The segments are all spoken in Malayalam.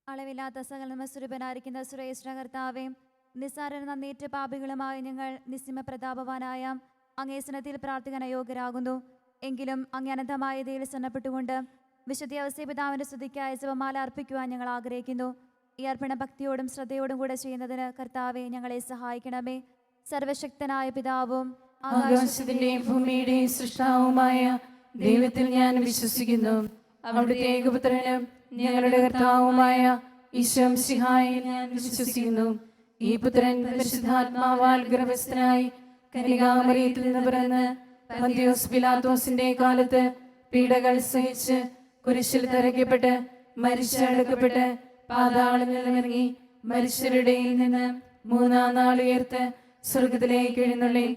അളവില്ലാത്ത സകലമസ്വരൂപനായിരിക്കുന്ന സുരേഷ്ഠ കർത്താവേ, നിസ്സാര നന്നേറ്റ പാപികളുമായ ഞങ്ങൾ നിസ്സിമ പ്രതാപവാനായ അങ്ങേ സ്നത്തിൽ പ്രാർത്ഥിക്കാൻ അയോഗ്യരാകുന്നു. എങ്കിലും അങ്ങേ അനന്തമായ ദയിൽ സന്നപ്പെട്ടുകൊണ്ട് വിശുദ്ധ ഔസേപ്പ് പിതാവിന്റെ സ്തുതിക്കായി ജപമാല അർപ്പിക്കുവാൻ ഞങ്ങൾ ആഗ്രഹിക്കുന്നു. ഈ അർപ്പണ ഭക്തിയോടും ശ്രദ്ധയോടും കൂടെ ചെയ്യുന്നതിന് കർത്താവെ ഞങ്ങളെ സഹായിക്കണമേ. സർവശക്തനായ പിതാവും ആകാശത്തിന്റെയും ഭൂമിയുടെയും സൃഷ്ടാവുമായ ദൈവത്തിൽ ഞാൻ വിശ്വസിക്കുന്നു. അവിടുത്തെ ഏകപുത്രനും ഞങ്ങളുടെ കർത്താവുമായ ഈശോ മിശിഹായിൽ ഞാൻ വിശ്വസിക്കുന്നു. ഈ പുത്രൻ പരിശുദ്ധാത്മാവാൽ ഗർഭസ്ഥനായി കന്യകാമറിയത്തിൽ നിന്ന് പിറന്ന് പന്തിയോസ് പിലാത്തോസിന്റെ കാലത്ത് പീഡകൾ സഹിച്ച് കുരിശിൽ തറയ്ക്കപ്പെട്ട് മരിച്ചടക്കപ്പെട്ട് പാതാളത്തിൽ ഇറങ്ങി മരിച്ചവരുടെ നിന്ന് മൂന്നാം നാൾ ഉയർത്ത് സ്വർഗത്തിലേക്ക് എഴുന്നള്ളി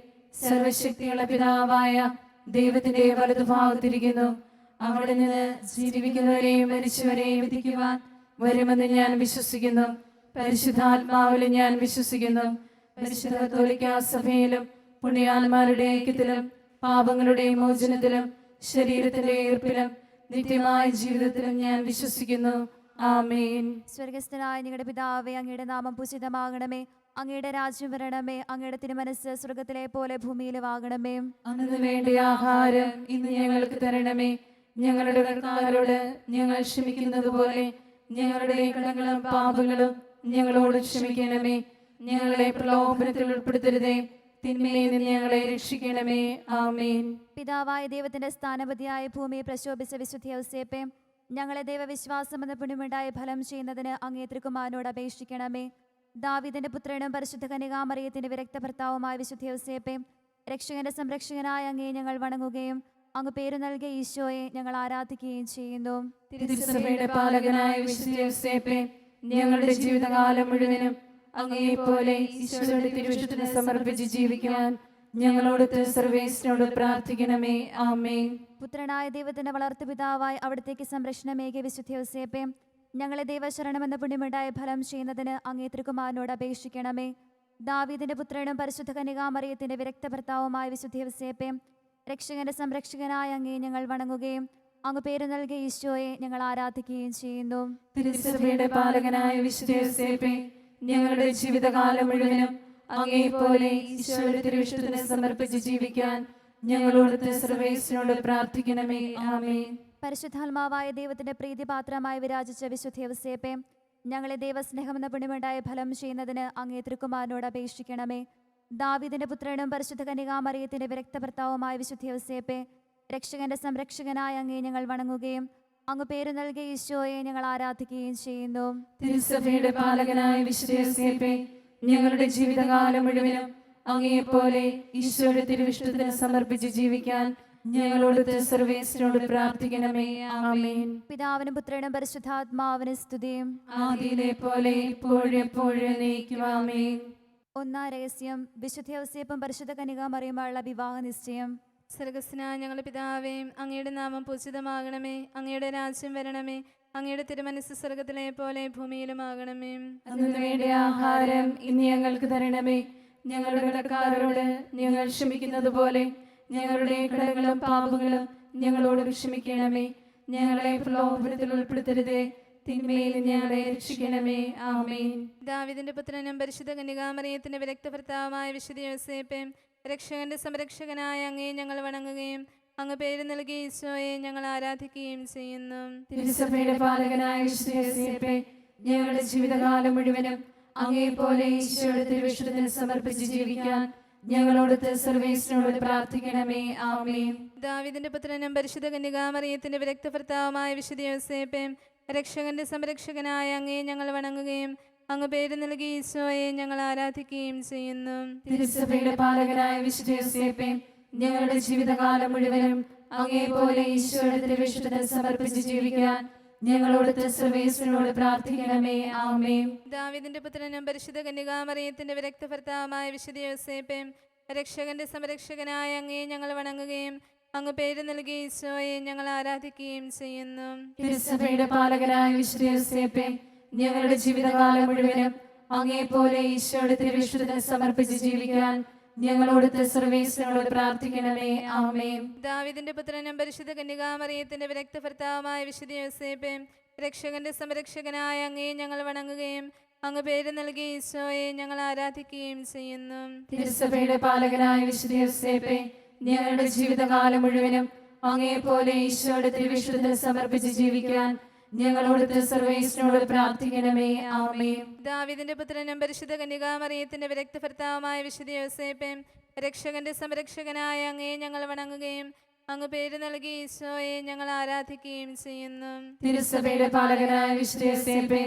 സർവശക്തിയുള്ള പിതാവായ ദൈവത്തിന്റെ വലതുഭാഗത്തിരിക്കുന്നു. അവിടെ നിന്ന് ജീവിക്കുന്നവരെയും മരിച്ചവരെയും വിധിക്കുവാൻ വരുമെന്ന് ഞാൻ വിശ്വസിക്കുന്നു. പരിശുദ്ധാത്മാവിലും ഞാൻ വിശ്വസിക്കുന്നു. പരിശുദ്ധ കത്തോലിക്കാ സഭയിലും പുണ്യാന്മാരുടെ ഐക്യത്തിലും പാപങ്ങളുടെ മോചനത്തിലും ശരീരത്തിന്റെ ഉയർപ്പിലും നിത്യമായ ജീവിതത്തിലും ഞാൻ വിശ്വസിക്കുന്നു. ആമേൻ. സ്വർഗസ്ഥനായ ഞങ്ങളുടെ പിതാവേ, അങ്ങയുടെ നാമം പൂജിതമാകണമേ. അങ്ങയുടെ രാജ്യം വരണമേ. അങ്ങയുടെ തിരുമനസ് സ്വർഗത്തിലെ പോലെ ഭൂമിയിലുമാകണമേ. അന്നു വേണ്ട ആഹാരം ഇന്ന് ഞങ്ങൾക്ക് തരണമേ. ഞങ്ങളുടെ കടക്കാരോട് ഞങ്ങൾ ക്ഷമിക്കുന്നത് പോലെ ഞങ്ങളുടെ കടങ്ങളും പാപങ്ങളും ഞങ്ങളോട് ക്ഷമിക്കണമേ. ഞങ്ങളെ പ്രലോഭനത്തിൽ ഉൾപ്പെടുത്തരുതേ, തിന്മയിൽ നിന്ന് ഞങ്ങളെ രക്ഷിക്കണമേ. ആമേൻ. പിതാവായ ദൈവത്തിന്റെ സ്ഥാനപതിയായ ഭൂമിയെ പ്രശോഭിച്ച വിശുദ്ധ ഔസേപ്പേ, ഞങ്ങളെ ദൈവവിശ്വാസം എന്ന പുണ്യമുണ്ടായി ഫലം ചെയ്യുന്നതിന് അങ്ങേ തിരുക്കുമാരനോട് അപേക്ഷിക്കണമേ. ദാവീദിന്റെ പുത്രനും പരിശുദ്ധ കന്യകാമറിയത്തിന്റെ വിരക്ത ഭർത്താവുമായ വിശുദ്ധ ഔസേപ്പേ, രക്ഷകന്റെ സംരക്ഷകനായ അങ്ങേ ഞങ്ങൾ വണങ്ങുകയും അങ്ങ് പേര് നൽകിയ ഈശോയെ ഞങ്ങൾ ആരാധിക്കുകയും ചെയ്യുന്നു. തിരുസഭയുടെ പാലകനായ വിശുദ്ധ ഔസേപ്പേ, ഞങ്ങളുടെ ജീവിതകാലം മുഴുവനും അങ്ങയെപ്പോലെ ഈശോയുടെ തിരുവിഷ്ടത്തിന് സമർപ്പിച്ച് ജീവിക്കാൻ ഞങ്ങളോട് സർവേശ്വരനോട് പ്രാർത്ഥിക്കണമേ. ആമേൻ. പുത്രനായ ദൈവത്തിന്റെ വളർത്തു പിതാവായി അവിടത്തേക്ക് സംരക്ഷണമേകിയ വിശുദ്ധ ഔസേപ്പേ, ഞങ്ങളെ ദൈവശരണമെന്ന പുണ്യമുണ്ടായി ഫലം ചെയ്യുന്നതിന് അങ്ങേ തിരുക്കുമാരനോട് അപേക്ഷിക്കണമേ. ദാവീദിന്റെ പുത്രനും പരിശുദ്ധ കന്യകാമറിയത്തിന്റെ വിരക്ത ഭർത്താവുമായ വിശുദ്ധ ഔസേപ്പേ, രക്ഷകന്റെ സംരക്ഷകനായ അങ്ങേ ഞങ്ങൾ വണങ്ങുകയും അങ്ങ് പേര് നൽകിയ ഈശോയെ ഞങ്ങൾ ആരാധിക്കുകയും ചെയ്യുന്നു. തിരുസഭയുടെ പാലകനായ വിശുദ്ധ ഔസേപ്പേ, ഞങ്ങളുടെ ജീവിതകാലം മുഴുവനും അങ്ങയെപ്പോലെ ഈശോയുടെ തിരുവിഷ്ടത്തിന് സമർപ്പിച്ച് ജീവിക്കാൻ ഞങ്ങളോട് സർവേശ്വരനോട് പ്രാർത്ഥിക്കണമേ. ആമേൻ. പരിശുദ്ധാത്മാവായ ദൈവത്തിന്റെ പ്രീതിപാത്രമായി വിരാജിച്ച വിശുദ്ധ ഔസേപ്പേ, ഞങ്ങളെ ദൈവസ്നേഹമെന്ന പുണ്യമുണ്ടായി ഫലം ചെയ്യുന്നതിന് അങ്ങേ തിരുക്കുമാരനോട് അപേക്ഷിക്കണമേ. ദാവീദിന്റെ പുത്രനും പരിശുദ്ധ കന്യകാമറിയത്തിന്റെ വിരക്ത ഭർത്താവുമായ വിശുദ്ധ ഔസേപ്പേ, രക്ഷകന്റെ സംരക്ഷകനായ അങ്ങേ ഞങ്ങൾ വണങ്ങുകയും അങ്ങ് പേര് നൽകിയ ഈശോയെ ഞങ്ങൾ ആരാധിക്കുകയും ചെയ്യുന്നു. തിരുസഭയുടെ പാലകനായ വിശുദ്ധ ഔസേപ്പേ, ഞങ്ങളുടെ ജീവിതകാലം മുഴുവനും അങ്ങയെപ്പോലെ ഈശോയുടെ തിരുവിഷ്ടത്തിന് സമർപ്പിച്ച് ജീവിക്കാൻ ഞങ്ങളോട് സർവേശ്വരനോട് പ്രാർത്ഥിക്കണമേ. ആമേൻ. പിതാവിനും പുത്രനും പരിശുദ്ധാത്മാവിനും സ്തുതിയും. ആദിയിലെ പോലെ ഇപ്പോഴും എപ്പോഴും എന്നേക്കും. ആമേൻ. ഒന്നാം രഹസ്യം, വിശുദ്ധ ഔസേപ്പും പരിശുദ്ധ കന്യകാമറിയുമായുള്ള വിവാഹ നിശ്ചയം. സ്വർഗ്ഗസ്ഥനായ ഞങ്ങളുടെ പിതാവേ, അങ്ങയുടെ നാമം പൂജിതമാകണമേ. അങ്ങയുടെ രാജ്യം വരണമേ. അങ്ങയുടെ തിരുമനസ്സ് സ്വർഗത്തിലെ പോലെ ഭൂമിയിലുമാകണമേ. അന്നു വേണ്ട ആഹാരം ഇന്ന് ഞങ്ങൾക്ക് തരണമേ. ഞങ്ങളുടെ കടക്കാരോട് ഞങ്ങൾ ക്ഷമിക്കുന്നത് പോലെ ഞങ്ങളുടെ കടങ്ങളും പാപങ്ങളും ഞങ്ങളോട് ക്ഷമിക്കണമേ. ഞങ്ങളെ പ്രലോഭനത്തിൽ ഉൾപ്പെടുത്തരുതേ, തിന്മയിൽ ഞങ്ങളെ രക്ഷിക്കണമേ. ആമേൻ. ദാവീദിന്റെ പുത്രനും പരിശുദ്ധ കന്യകാമറിയത്തിന്റെ വിരക്ത ഭർത്താവുമായ വിശുദ്ധ ഔസേപ്പേ, രക്ഷകന്റെ സംരക്ഷകനായ അങ്ങേ ഞങ്ങൾ വണങ്ങുകയും അങ്ങ് പേര് നൽകിയ ഈശോയെ ഞങ്ങൾ ആരാധിക്കുകയും ചെയ്യുന്നു. തിരുസഭയുടെ പാലകനായ വിശുദ്ധ ഔസേപ്പേ, ഞങ്ങളുടെ ജീവിതകാലം മുഴുവനും അങ്ങയെപ്പോലെ ഈശോയുടെ തിരുവിഷ്ടത്തിന് സമർപ്പിച്ച് ജീവിക്കാൻ ഞങ്ങളോട് സർവേശ്വരനോട് പ്രാർത്ഥിക്കണമേ. ആമേൻ. ദാവീദിന്റെ പുത്രനും പരിശുദ്ധ കന്യകാമറിയത്തിന്റെ വിരക്ത ഭർത്താവുമായ വിശുദ്ധ ഔസേപ്പേ, രക്ഷകന്റെ സംരക്ഷകനായ അങ്ങേ ഞങ്ങൾ വണങ്ങുകയും അങ്ങ് പേര് നൽകിയ ഈശോയെ ഞങ്ങൾ ആരാധിക്കുകയും ചെയ്യുന്നു. തിരുസഭയുടെ പാലകനായ വിശുദ്ധ ഔസേപ്പേ, ഞങ്ങളുടെ ജീവിതകാലം മുഴുവനും അങ്ങയെപ്പോലെ ഈശോയുടെ തിരുവിഷ്ടത്തിന് സമർപ്പിച്ച് ജീവിക്കാൻ ഞങ്ങളോട് സർവേശ്വരനോട് പ്രാർത്ഥിക്കണമേ. ആമേൻ. ദാവീദിന്റെ പുത്രനും പരിശുദ്ധ കന്യകാമറിയത്തിന്റെ വിരക്ത ഭർത്താവുമായ വിശുദ്ധ ഔസേപ്പേ, രക്ഷകന്റെ സംരക്ഷകനായ അങ്ങേ ഞങ്ങൾ വണങ്ങുകയും അങ്ങ് പേര് നൽകിയ ഈശോയെ ഞങ്ങൾ ആരാധിക്കുകയും ചെയ്യുന്നു. തിരുസഭയുടെ പാലകനായ വിശുദ്ധ ഔസേപ്പേ, ഞങ്ങളുടെ ജീവിതകാലം മുഴുവനും അങ്ങയെപ്പോലെ ഈശോയുടെ തിരുവിഷ്ടത്തിന് സമർപ്പിച്ച് ജീവിക്കാൻ ഞങ്ങളോട് സർവേശ്വരനോട് പ്രാർത്ഥിക്കണമേ. ആമേൻ. ദാവീദിന്റെ പുത്രനും പരിശുദ്ധ കന്യകാമറിയത്തിന്റെ വിരക്ത ഭർത്താവുമായ വിശുദ്ധ ഔസേപ്പേ, രക്ഷകന്റെ സംരക്ഷകനായ അങ്ങേ ഞങ്ങൾ വണങ്ങുകയും അങ്ങ് പേര് നൽകി ഈശോയെ ഞങ്ങൾ ആരാധിക്കുകയും ചെയ്യുന്നു. തിരുസഭയുടെ പാലകനായ വിശുദ്ധ യോസേപ്പേ, ഞങ്ങളുടെ ജീവിതകാലം മുഴുവനും അങ്ങേപ്പോലെ ഈശോയുടെ തിരുവിശുദ്ധത്തിൽ സമർപ്പിച്ച് ജീവിക്കാൻ ഞങ്ങളോട് സർവേശ്വരനോട് പ്രാർത്ഥിക്കണമേ. ആമേൻ. ദാവീദിന്റെ പുത്രനും പരിശുദ്ധ കന്യകാമറിയത്തിന്റെ വിരക്ത ഭർത്താവുമായ വിശുദ്ധ യോസേപ്പേ, രക്ഷകന്റെ സംരക്ഷകനായ അങ്ങേ ഞങ്ങൾ വണങ്ങുകയും അങ്ങ് പേര് നൽകി ഈശോയെ ഞങ്ങൾ ആരാധിക്കുകയും ചെയ്യുന്നു. തിരുസഭയുടെ പാലകനായ വിശുദ്ധ യോസേപ്പേ,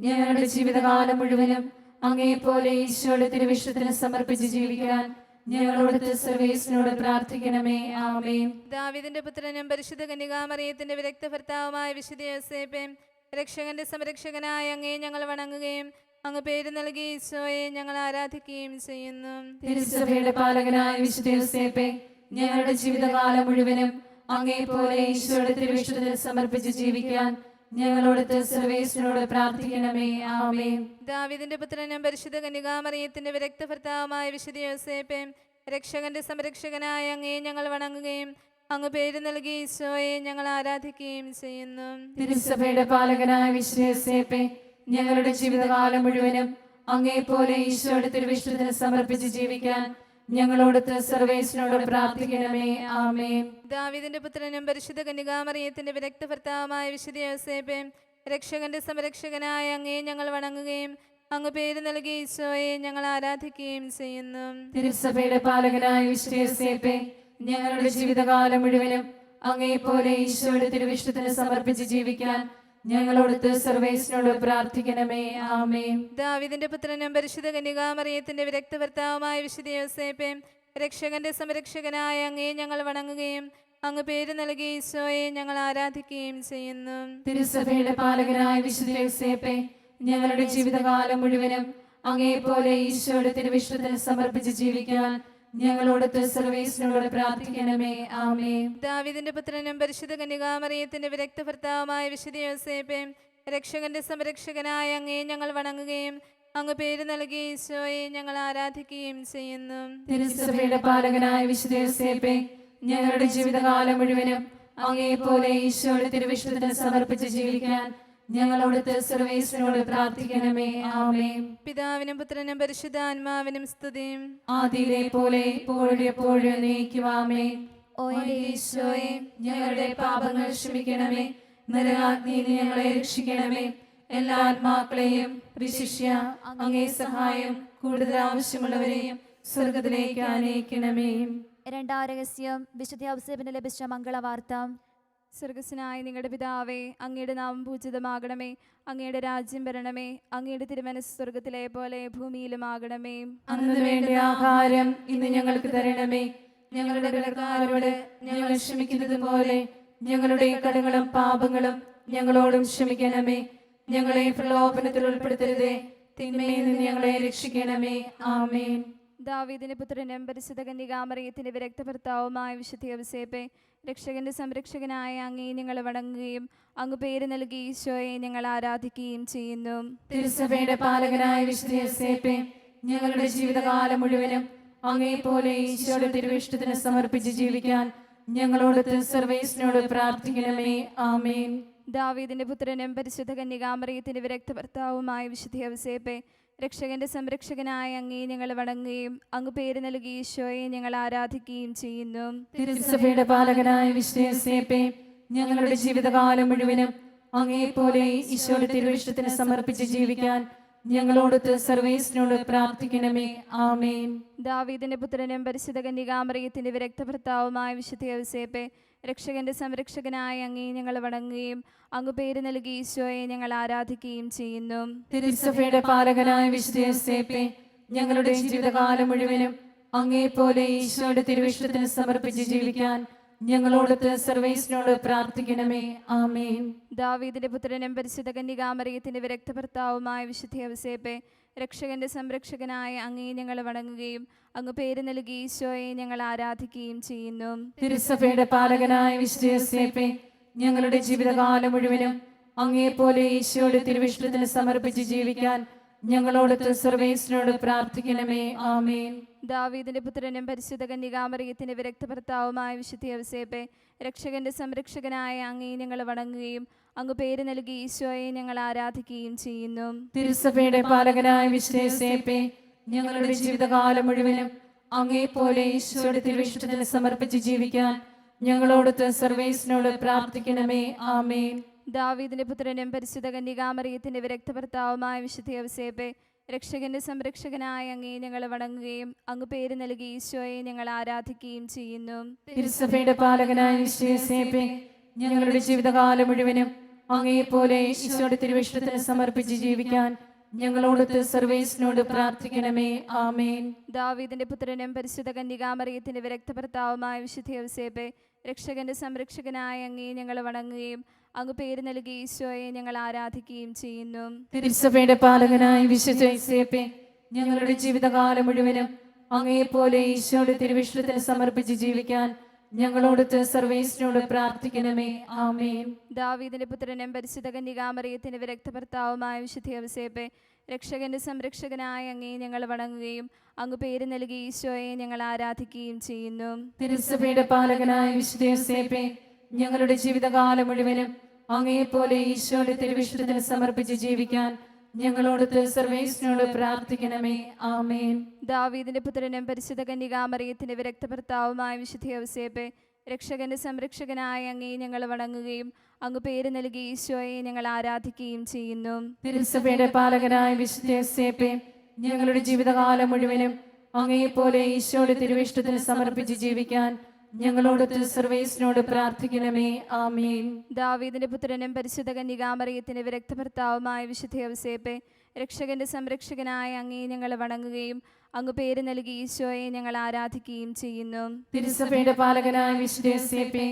ഞങ്ങളുടെ ജീവിതകാലം മുഴുവനും അങ്ങേപ്പോലെ ഈശോയുടെ തിരുവിശുദ്ധത്തിൽ സമർപ്പിച്ച് ജീവിക്കാൻ ഞങ്ങളോട് സർവേശ്വരനോട് പ്രാർത്ഥിക്കണമേ. ആമേൻ. ദാവീദിന്റെ പുത്രനും പരിശുദ്ധ കന്യകാമറിയത്തിന്റെ വിരക്ത ഭർത്താവുമായ വിശുദ്ധ യോസേപ്പേ, രക്ഷകന്റെ സംരക്ഷകനായ അങ്ങേ ഞങ്ങൾ വണങ്ങുകയും അങ്ങ് പേര് നൽകി ഈശോയെ ഞങ്ങൾ ആരാധിക്കുകയും ചെയ്യുന്നു. തിരുസഭയുടെ പാലകനായ വിശുദ്ധ യോസേപ്പേ, ഞങ്ങളുടെ ജീവിതകാലം മുഴുവനും അങ്ങേപ്പോലെ ഈശോയുടെ തിരുവിശുദ്ധത്തിൽ സമർപ്പിച്ച് ജീവിക്കാൻ ഞങ്ങളോട് സർവേശ്വരനോട് പ്രാർത്ഥിക്കണമേ. ആമേൻ. ദാവീദിന്റെ പുത്രനും പരിശുദ്ധ കന്യകാമറിയത്തിന്റെ വിരക്ത ഭർത്താവുമായ വിശുദ്ധ യോസേപ്പേ, രക്ഷകന്റെ സംരക്ഷകനായ അങ്ങേ ഞങ്ങൾ വണങ്ങുകയും അങ്ങ് പേര് നൽകി ഈശോയെ ഞങ്ങൾ ആരാധിക്കുകയും ചെയ്യുന്നു. തിരുസഭയുടെ പാലകനായ വിശുദ്ധ യോസേപ്പേ, ഞങ്ങളുടെ ജീവിതകാലം മുഴുവനും അങ്ങേപ്പോലെ ഈശോയുടെ തിരുവിശുദ്ധത്തിൽ സമർപ്പിച്ച് ജീവിക്കാൻ ഞങ്ങളോട് സർവേശ്വരനോട് പ്രാർത്ഥിക്കണമേ. ആമേൻ. ദാവീദിന്റെ പുത്രനും പരിശുദ്ധ കന്യകാമറിയത്തിന്റെ വിരക്ത ഭർത്താവുമായ വിശുദ്ധ യോസേപ്പേ, രക്ഷകന്റെ സംരക്ഷകനായ അങ്ങേ ഞങ്ങൾ വണങ്ങുകയും അങ്ങ് പേര് നൽകി ഈശോയെ ഞങ്ങൾ ആരാധിക്കുകയും ചെയ്യുന്നു. തിരുസഭയുടെ പാലകനായ വിശുദ്ധ യോസേപ്പേ, ഞങ്ങളുടെ ജീവിതകാലം മുഴുവനും അങ്ങേപ്പോലെ ഈശോയുടെ തിരുവിശുദ്ധത്തിൽ സമർപ്പിച്ച് ജീവിക്കാൻ ഞങ്ങളോട് സർവേശ്വരനോട് പ്രാർത്ഥിക്കണമേ. ആമേൻ. ദാവീദിന്റെ പുത്രനും പരിശുദ്ധ കന്യകാമറിയത്തിന്റെ വിരക്ത ഭർത്താവുമായ വിശുദ്ധ യോസേപ്പേ, രക്ഷകന്റെ സംരക്ഷകനായ അങ്ങേ ഞങ്ങൾ വണങ്ങുകയും അങ്ങ് പേര് നൽകി ഈശോയെ ഞങ്ങൾ ആരാധിക്കുകയും ചെയ്യുന്നു. തിരുസഭയുടെ പാലകനായ വിശുദ്ധ യോസേപ്പേ, ഞങ്ങളുടെ ജീവിതകാലം മുഴുവനും അങ്ങേപ്പോലെ ഈശോയുടെ തിരുവിശുദ്ധത്തിൽ സമർപ്പിച്ച് ജീവിക്കാൻ ഞങ്ങളോട് സർവേശ്വരനോട് പ്രാർത്ഥിക്കണമേ. ആമേൻ. ദാവീദിന്റെ പുത്രനും പരിശുദ്ധ കന്യകാമറിയത്തിന്റെ വിരക്ത ഭർത്താവുമായ വിശുദ്ധ യോസേപ്പേ, രക്ഷകന്റെ സംരക്ഷകനായ അങ്ങേ ഞങ്ങൾ വണങ്ങുകയും അങ്ങ് പേര് നൽകി ഈശോയെ ഞങ്ങൾ ആരാധിക്കുകയും ചെയ്യുന്നു. തിരുസഭയുടെ പാലകനായ വിശുദ്ധ യോസേപ്പേ, ഞങ്ങളുടെ ജീവിതകാലം മുഴുവനും അങ്ങേപ്പോലെ ഈശോയുടെ തിരുവിശുദ്ധത്തിൽ സമർപ്പിച്ച് ജീവിക്കാൻ ഞങ്ങളോട് സർവേശ്വരനോട് പ്രാർത്ഥിക്കണമേ. ആമേൻ. പിതാവിനും പുത്രനും പരിശുദ്ധാത്മാവിനും സ്തുതിയും. ആദിയിലെ പോലെ ഇപ്പോഴും എപ്പോഴും എന്നേക്കും. ആമേൻ. ഓ എൻ്റെ ഈശോയെ, ഞങ്ങളുടെ പാപങ്ങൾ ക്ഷമിക്കണമേ. നരകാഗ്നിയിൽ നിന്ന് ഞങ്ങളെ രക്ഷിക്കണമേ. എല്ലാ ആത്മാക്കളെയും വിശിഷ്യ അങ്ങേ സഹായം കൂടുതൽ ആവശ്യമുള്ളവരെയും സ്വർഗത്തിലേക്ക് ആനയിക്കണമേ. രണ്ടാം രഹസ്യം, വിശുദ്ധ ഔസേപ്പിന് ലഭിച്ച മംഗളവാർത്ത. സ്വർഗസ്വനായ നിങ്ങളുടെ പിതാവേ, അങ്ങയുടെ നാമം പൂജിതമാകണമേ. അങ്ങയുടെ രാജ്യം വരണമേ. അങ്ങയുടെ തിരുമനസ് സ്വർഗത്തിലെ പോലെ ഭൂമിയിലുമാകണമേ. അന്ന് വേണ്ട ആഹാരം ഇന്ന് ഞങ്ങൾക്ക് തരണമേ. ഞങ്ങളുടെ കടക്കാരോട് ഞങ്ങൾ ക്ഷമിക്കുന്നത് പോലെ ഞങ്ങളുടെ കടങ്ങളും പാപങ്ങളും ഞങ്ങളോടും ക്ഷമിക്കണമേ. ഞങ്ങളെ പ്രലോഭനത്തിൽ ഉൾപ്പെടുത്തരുതേ, തിന്മയിൽ നിന്ന് ഞങ്ങളെ രക്ഷിക്കണമേ. ആമേൻ. ദാവീദിന്റെ പുത്രനും പരിശുദ്ധ കന്യകാമറിയത്തിന്റെ വിരക്ത ഭർത്താവുമായ വിശുദ്ധ യോസേപ്പേ, രക്ഷകന്റെ സംരക്ഷകനായ അങ്ങേ ഞങ്ങൾ വണങ്ങുകയും അങ്ങ് പേര് നൽകി ഈശോയെ ഞങ്ങൾ ആരാധിക്കുകയും ചെയ്യുന്നു. തിരുസഭയുടെ പാലകനായ വിശുദ്ധ യോസേപ്പേ, ഞങ്ങളുടെ ജീവിതകാലം മുഴുവനും അങ്ങേപ്പോലെ ഈശോയുടെ തിരുവിഷ്ടത്തിന് സമർപ്പിച്ച് ജീവിക്കാൻ ഞങ്ങളോട് സർവേശ്വരനോട് പ്രാർത്ഥിക്കണമേ. ആമേൻ. ദാവീദിന്റെ പുത്രനും പരിശുദ്ധ കന്യകാമറിയത്തിന്റെ വിരക്ത ഭർത്താവുമായ വിശുദ്ധ യോസേപ്പേ, രക്ഷകന്റെ സംരക്ഷകനായ അങ്ങേ ഞങ്ങൾ വണങ്ങുകയും അങ്ങ് പേര് നൽകി ഈശോയെ ഞങ്ങൾ ആരാധിക്കുകയും ചെയ്യുന്നു. തിരുസഭയുടെ പാലകനായ വിശുദ്ധ യോസേപ്പേ, ഞങ്ങളുടെ ജീവിതകാലം മുഴുവനും അങ്ങേപ്പോലെ ഈശോയുടെ തിരുവിഷ്ടത്തിന് സമർപ്പിച്ച് ജീവിക്കാൻ ഞങ്ങളോട് സർവേശ്വരനോട് പ്രാർത്ഥിക്കണമേ. ആമേൻ. ദാവീദിന്റെ പുത്രനും പരിശുദ്ധ കന്യകാമറിയത്തിന്റെ വിരക്ത ഭർത്താവുമായ വിശുദ്ധ യോസേപ്പേ, രക്ഷകന്റെ സംരക്ഷകനായ അങ്ങേ ഞങ്ങൾ വണങ്ങുകയും അങ്ങ് പേര് നൽകി ഈശോയെ ഞങ്ങൾ ആരാധിക്കുകയും ചെയ്യുന്നു. തിരുസഭയുടെ പാലകനായ വിശുദ്ധ യോസേപ്പേ, ഞങ്ങളുടെ ജീവിതകാലം മുഴുവനും അങ്ങേപ്പോലെ ഈശോയുടെ തിരുവിഷ്ടത്തിന് സമർപ്പിച്ച് ജീവിക്കാൻ ഞങ്ങളോട് സർവേശ്വരനോട് പ്രാർത്ഥിക്കണമേ. ആമേൻ. ദാവീദിന്റെ പുത്രനും പരിശുദ്ധ കന്യകാമറിയത്തിന്റെ വിരക്ത ഭർത്താവുമായ വിശുദ്ധ യോസേപ്പേ, രക്ഷകന്റെ സംരക്ഷകനായ അങ്ങേ ഞങ്ങൾ വണങ്ങുകയും അങ്ങ് പേര് നൽകി ഈശോയെ ഞങ്ങൾ ആരാധിക്കുകയും ചെയ്യുന്നു. തിരുസഭയുടെ പാലകനായ വിശുദ്ധ യോസേപ്പേ, ഞങ്ങളുടെ ജീവിതകാലം മുഴുവനും അങ്ങേപ്പോലെ ഈശോയുടെ തിരുവിഷ്ടത്തിന് സമർപ്പിച്ച് ജീവിക്കാൻ ഞങ്ങളോടൊത്ത് സർവേശ്വരനോട് പ്രാർത്ഥിക്കണമേ. ആമേൻ. ദാവീദിന്റെ പുത്രനും പരിശുദ്ധ കന്യകാമറിയത്തിന്റെ വിരക്ത ഭർത്താവുമായ വിശുദ്ധ യൗസേപ്പെ, രക്ഷകന്റെ സംരക്ഷകനായ അങ്ങേ ഞങ്ങൾ വണങ്ങുകയും അങ്ങ് പേര് നൽകി ഈശോയെ ഞങ്ങൾ ആരാധിക്കുകയും ചെയ്യുന്നു. തിരുസഭയുടെ പാലകനായ വിശുദ്ധ യോസേപ്പേ, ഞങ്ങളുടെ ജീവിതകാലം മുഴുവനും അങ്ങേപ്പോലെ ഈശോയുടെ തിരുവിഷ്ടത്തിന് സമർപ്പിച്ച് ജീവിക്കാൻ ഞങ്ങളോടൊത്ത് സർവേശ്വരനോട് പ്രാർത്ഥിക്കണമേ. ആമേൻ. ദാവീദിന്റെ പുത്രനും പരിശുദ്ധ കന്യകാമറിയത്തിന്റെ വിരക്ത ഭർത്താവുമായ വിശുദ്ധ യൗസേപ്പെ, രക്ഷകന്റെ സംരക്ഷകനായ അങ്ങേ ഞങ്ങൾ വണങ്ങുകയും അങ്ങ് പേര് നൽകി ഈശോയെ ഞങ്ങൾ ആരാധിക്കുകയും ചെയ്യുന്നു. തിരുസഭയുടെ പാലകനായ വിശുദ്ധ യോസേപ്പേ, ഞങ്ങളുടെ ജീവിതകാലം മുഴുവനും അങ്ങേപ്പോലെ ഈശോയുടെ തിരുവിഷ്ടത്തിന് സമർപ്പിച്ച് ജീവിക്കാൻ ഞങ്ങളോടൊത്ത് സർവേശ്വരനോട് പ്രാർത്ഥിക്കണമേ. ആമേൻ. ദാവീദിന്റെ പുത്രനും പരിശുദ്ധ കന്യകാമറിയത്തിന്റെ വിരക്ത ഭർത്താവുമായ വിശുദ്ധ യൗസേപ്പെ, രക്ഷകന്റെ സംരക്ഷകനായ അങ്ങേ ഞങ്ങൾ വണങ്ങുകയും അങ്ങ് പേര് നൽകി ഈശോയെ ഞങ്ങൾ ആരാധിക്കുകയും ചെയ്യുന്നു. തിരുസഭയുടെ പാലകനായ വിശുദ്ധ യോസേപ്പേ, ഞങ്ങളുടെ ജീവിതകാലം മുഴുവനും അങ്ങേപ്പോലെ ഈശോയുടെ തിരുവിഷ്ടത്തിന് സമർപ്പിച്ച് ജീവിക്കാൻ ഞങ്ങളോടൊത്ത് സർവേശ്വരനോട് പ്രാർത്ഥിക്കണമേ. ആമേൻ. ദാവീദിന്റെ പുത്രനും പരിശുദ്ധ കന്യകാമറിയത്തിന്റെ വിരക്ത ഭർത്താവുമായ വിശുദ്ധ യൗസേപ്പെ, രക്ഷകന്റെ സംരക്ഷകനായ അങ്ങേ ഞങ്ങൾ വണങ്ങുകയും അങ്ങ് പേര് നൽകി ഈശോയെ ഞങ്ങൾ ആരാധിക്കുകയും ചെയ്യുന്നു. തിരുസഭയുടെ പാലകനായ വിശുദ്ധ യോസേപ്പേ, ഞങ്ങളുടെ ജീവിതകാലം മുഴുവനും അങ്ങേപ്പോലെ ഈശോയുടെ തിരുവിഷ്ടത്തിന് സമർപ്പിച്ച് ജീവിക്കാൻ ഞങ്ങളോടൊത്ത് സർവേശ്വരനോട് പ്രാർത്ഥിക്കണമേ. ആമേൻ. ദാവീദിന്റെ പുത്രനും പരിശുദ്ധ കന്യകാമറിയത്തിന്റെ വിരക്ത ഭർത്താവുമായ വിശുദ്ധ യൗസേപ്പെ, രക്ഷകന്റെ സംരക്ഷകനായ അങ്ങേ ഞങ്ങൾ വണങ്ങുകയും അങ്ങ് പേര് നൽകി ഈശോയെ ഞങ്ങൾ ആരാധിക്കുകയും ചെയ്യുന്നു. തിരുസഭയുടെ പാലകനായ വിശുദ്ധ യോസേപ്പേ, ഞങ്ങളുടെ ജീവിതകാലം മുഴുവനും അങ്ങേപ്പോലെ ഈശോയുടെ തിരുവിഷ്ടത്തിന് സമർപ്പിച്ച് ജീവിക്കാൻ ഞങ്ങളോടൊത്ത് സർവേശ്വരനോട് പ്രാർത്ഥിക്കണമേ. ആമേൻ. ദാവീദിന്റെ പുത്രനും പരിശുദ്ധ കന്യകാമറിയത്തിന്റെ വിരക്ത ഭർത്താവുമായ വിശുദ്ധ യൗസേപ്പെ, രക്ഷകന്റെ സംരക്ഷകനായ അങ്ങേ ഞങ്ങൾ വണങ്ങുകയും അങ്ങ് പേര് നൽകി ഈശോയെ ഞങ്ങൾ ആരാധിക്കുകയും ചെയ്യുന്നു. തിരുസഭയുടെ പാലകനായ വിശുദ്ധ യോസേപ്പേ,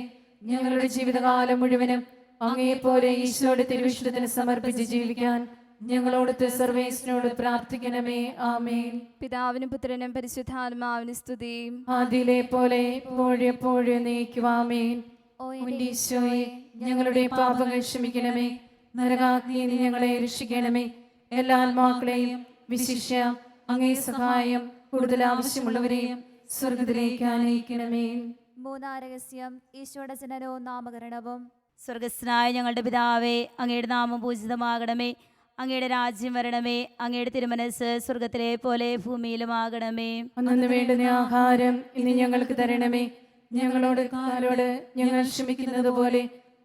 ഞങ്ങളുടെ ജീവിതകാലം മുഴുവനും അങ്ങേപ്പോലെ ഈശോയുടെ തിരുവിഷ്ടത്തിന് സമർപ്പിച്ച് ജീവിക്കാൻ ഞങ്ങളോടൊത്ത് സർവേശ്വരനോട് പ്രാർത്ഥിക്കണമേ. ആമേൻ. പിതാവിനും പുത്രനും പരിശുദ്ധാത്മാവിനും സ്തുതി. ആദിയിലെ പോലെ എപ്പോഴും നീക്കുവാമേൻ. ഓ എൻ്റെ ഈശോയെ, ഞങ്ങളുടെ പാപങ്ങൾ ക്ഷമിക്കണമേ. നരകാഗ്നിയിൽ നിന്ന് ഞങ്ങളെ രക്ഷിക്കണമേ. എല്ലാ ആത്മാക്കളെയും വിശിഷ്യ അങ്ങേ സഹായം കൂടുതൽ ആവശ്യമുള്ളവരെയും സ്വർഗത്തിലേക്ക് ആനയിക്കണമേ. മൂന്നാം രഹസ്യം ഈശോയുടെ ജനനവും നാമകരണവും. സ്വർഗസ്ഥനായ ഞങ്ങളുടെ പിതാവേ, അങ്ങയുടെ നാമം പൂജിതമാകണമേ. അങ്ങയുടെ രാജ്യം വരണമേ. അങ്ങയുടെ തിരുമനസ് സ്വർഗത്തിലെ പോലെ ഭൂമിയിലുമാകണമേ. അന്നു വേണ്ടുന്ന ആഹാരം ഇന്ന് ഞങ്ങൾക്ക് തരണമേ. ഞങ്ങളോട് ഞങ്ങൾ ക്ഷമിക്കുന്നത് പോലെ